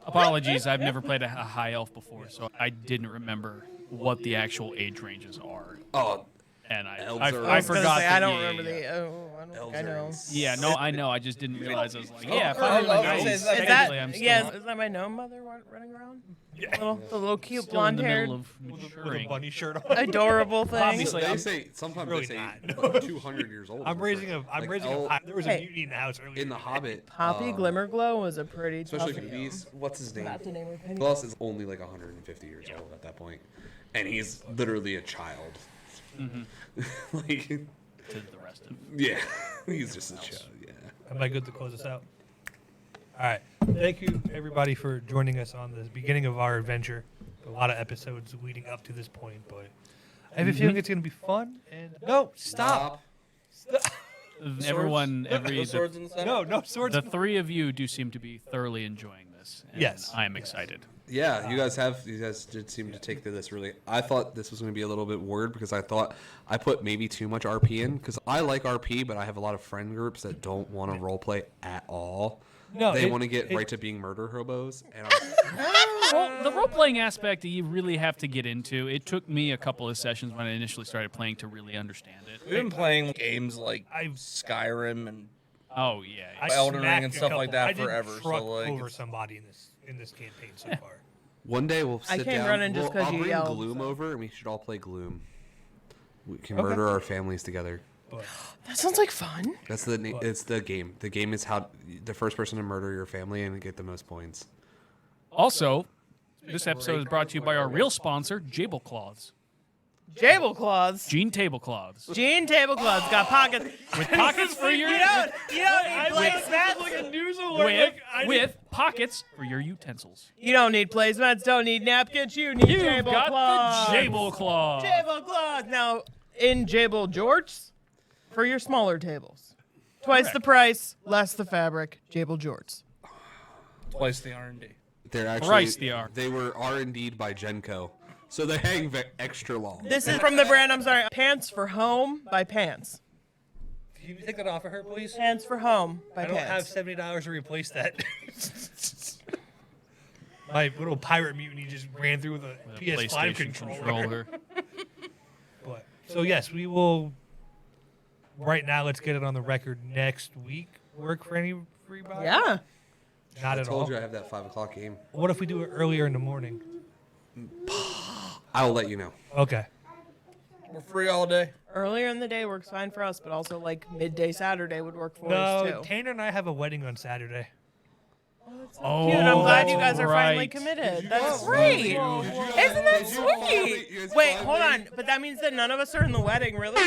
Apologies, I've never played a high elf before, so I didn't remember what the actual age ranges are, Oh, and I Elves I, are- I I was gonna forgot. say, that- I don't yeah, remember yeah. the. Oh, I don't think I know. Yeah, no, I know. I just didn't realize. I was like, yeah, if Oh, I'm in I my was gonna say, 90s, is that- Is technically I'm that still yes? Is that my gnome mother running around? The little cute still in the blonde-haired, middle of With a maturing. bunny shirt on. adorable thing. Obviously, they I'm- say sometimes really they say not. like 200 years old. I'm raising a. Like, There was a Hey. mutiny in the house earlier. in the Hobbit. Poppy Glimmerglow was a pretty especially tough for gnome. these. What's his name? Not to name her penny. Plus is only like 150 years old at that point, and he's literally a child. like, to the rest of. yeah, he's just a child. Yeah. Am I good to close this out? All right. Thank you, everybody, for joining us on the beginning of our adventure. A lot of episodes leading up to this point, but I have a feeling it's going to be fun. And no, stop. Everyone, The swords in the center. No swords. the three of you do seem to be thoroughly enjoying this. And Yes. I am excited. Yeah, you guys did seem to take to this really. I thought this was going to be a little bit weird because I thought I put maybe too much RP in because I like RP, but I have a lot of friend groups that don't want to roleplay at all. No, they it- want to get it- right to being murder hobos, and The role playing aspect you really have to get into. It took me a couple of sessions when I initially started playing to really understand it. We've been playing games like I've- Skyrim and Oh yeah. I Elden Ring smacked and a stuff like that I did forever, so, truck like, over it's- somebody in this campaign so far. one day we'll I sit came down. running just 'cause I'll you bring yelled, Gloom so. over, and we should all play Gloom. We can Okay. murder our families together. But That sounds like fun. That's it's the game. The game is how the first person to murder your family and get the most points. Also, this episode is brought to you by our real sponsor, Jable Cloths. Jable Claws. Jean Tablecloths. Jean Tablecloths got pockets. With pockets for your You don't need placemats. with pockets for your utensils. You don't need placemats. Don't need napkins. You need You've Jable got Claws. the Jable Claw. Jable Claws. Now, in Jable Jorts, for your smaller tables. Twice the price, less the fabric. Jable Jorts. twice the R&D. They're actually Christ, they are. They were R&D'd by Genco, so they hang extra long. This is from the brand, I'm sorry, Pants for Home by Pants. can you take that off of her, please? Pants for Home by I don't have Pants. $70 to replace that. My little pirate mutiny just ran through the With a PS5 PlayStation controller. But so yes, we will. Right now, let's get it on the record. Next week, work for everybody? Yeah. Not I at told all. you I have that 5 o'clock game. What if we do it earlier in the morning? I'll let you know. Okay. We're free all day. Earlier in the day works fine for us, but also like midday Saturday would work for No, us too. Tanner and I have a wedding on Saturday. Oh, Cute. I'm glad you that's guys are finally right. committed. That's great. Isn't that sweet? Wait, hold on. But that means that none of us are in the wedding, really? I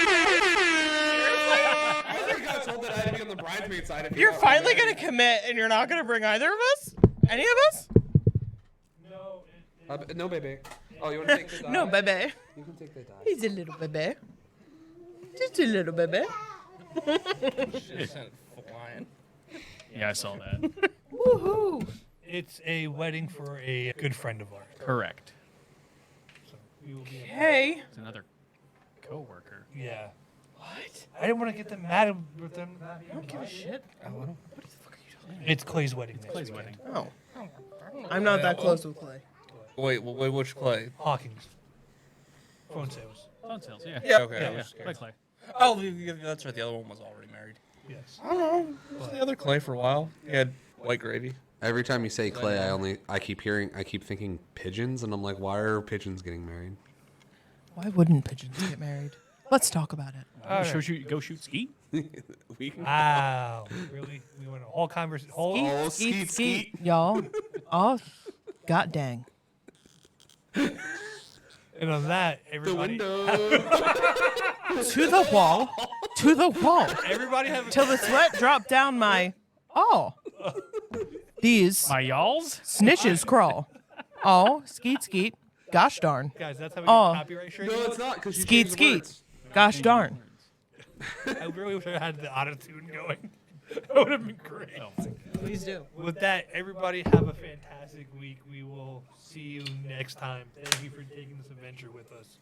think I told that I had to be on the bridesmaid side. If You're finally gonna commit, and you're not gonna bring either of us? Any of us? No, baby. Oh, you want to take the die? No, baby. You can take the die. He's a little baby. Just a little baby. Shit sent it flying. Yeah, I saw that. Woohoo! It's a wedding for a good friend of ours. Correct. So we will be. Hey. It's another coworker. Yeah. What? I didn't want to get them mad with them. I don't give a shit. It's Clay's wedding. next Clay's weekend. wedding. Oh. I'm not that close with Clay. Wait, which Clay? Hawkins. Phone sales. Phone sales, yeah. Yeah, okay. Yeah, I Yeah, was scared. Clay Clay. Oh, that's right. The other one was already married. Yes. I don't know. Was the other Clay for a while? He had white gravy. Every time you say Clay, I keep thinking pigeons, and I'm like, why are pigeons getting married? Why wouldn't pigeons get married? Let's talk about it. Go shoot ski? We can. Wow. Really? We went all conversation. Oh, skeet. Y'all. Oh, god dang. And on that, The everybody. window. To the wall. To the wall. Everybody have a Till the sweat dropped down my. Oh. These My y'alls? snitches crawl. Oh, skeet skeet. Gosh darn. guys. That's how we Oh. get copyright straight. No, it's not because you Skeet changed the skeet. words. Gosh darn. I really wish I had the auto tune going. That would have been great. Please do. With that, everybody have a fantastic week. We will see you next time. Thank you for taking this adventure with us.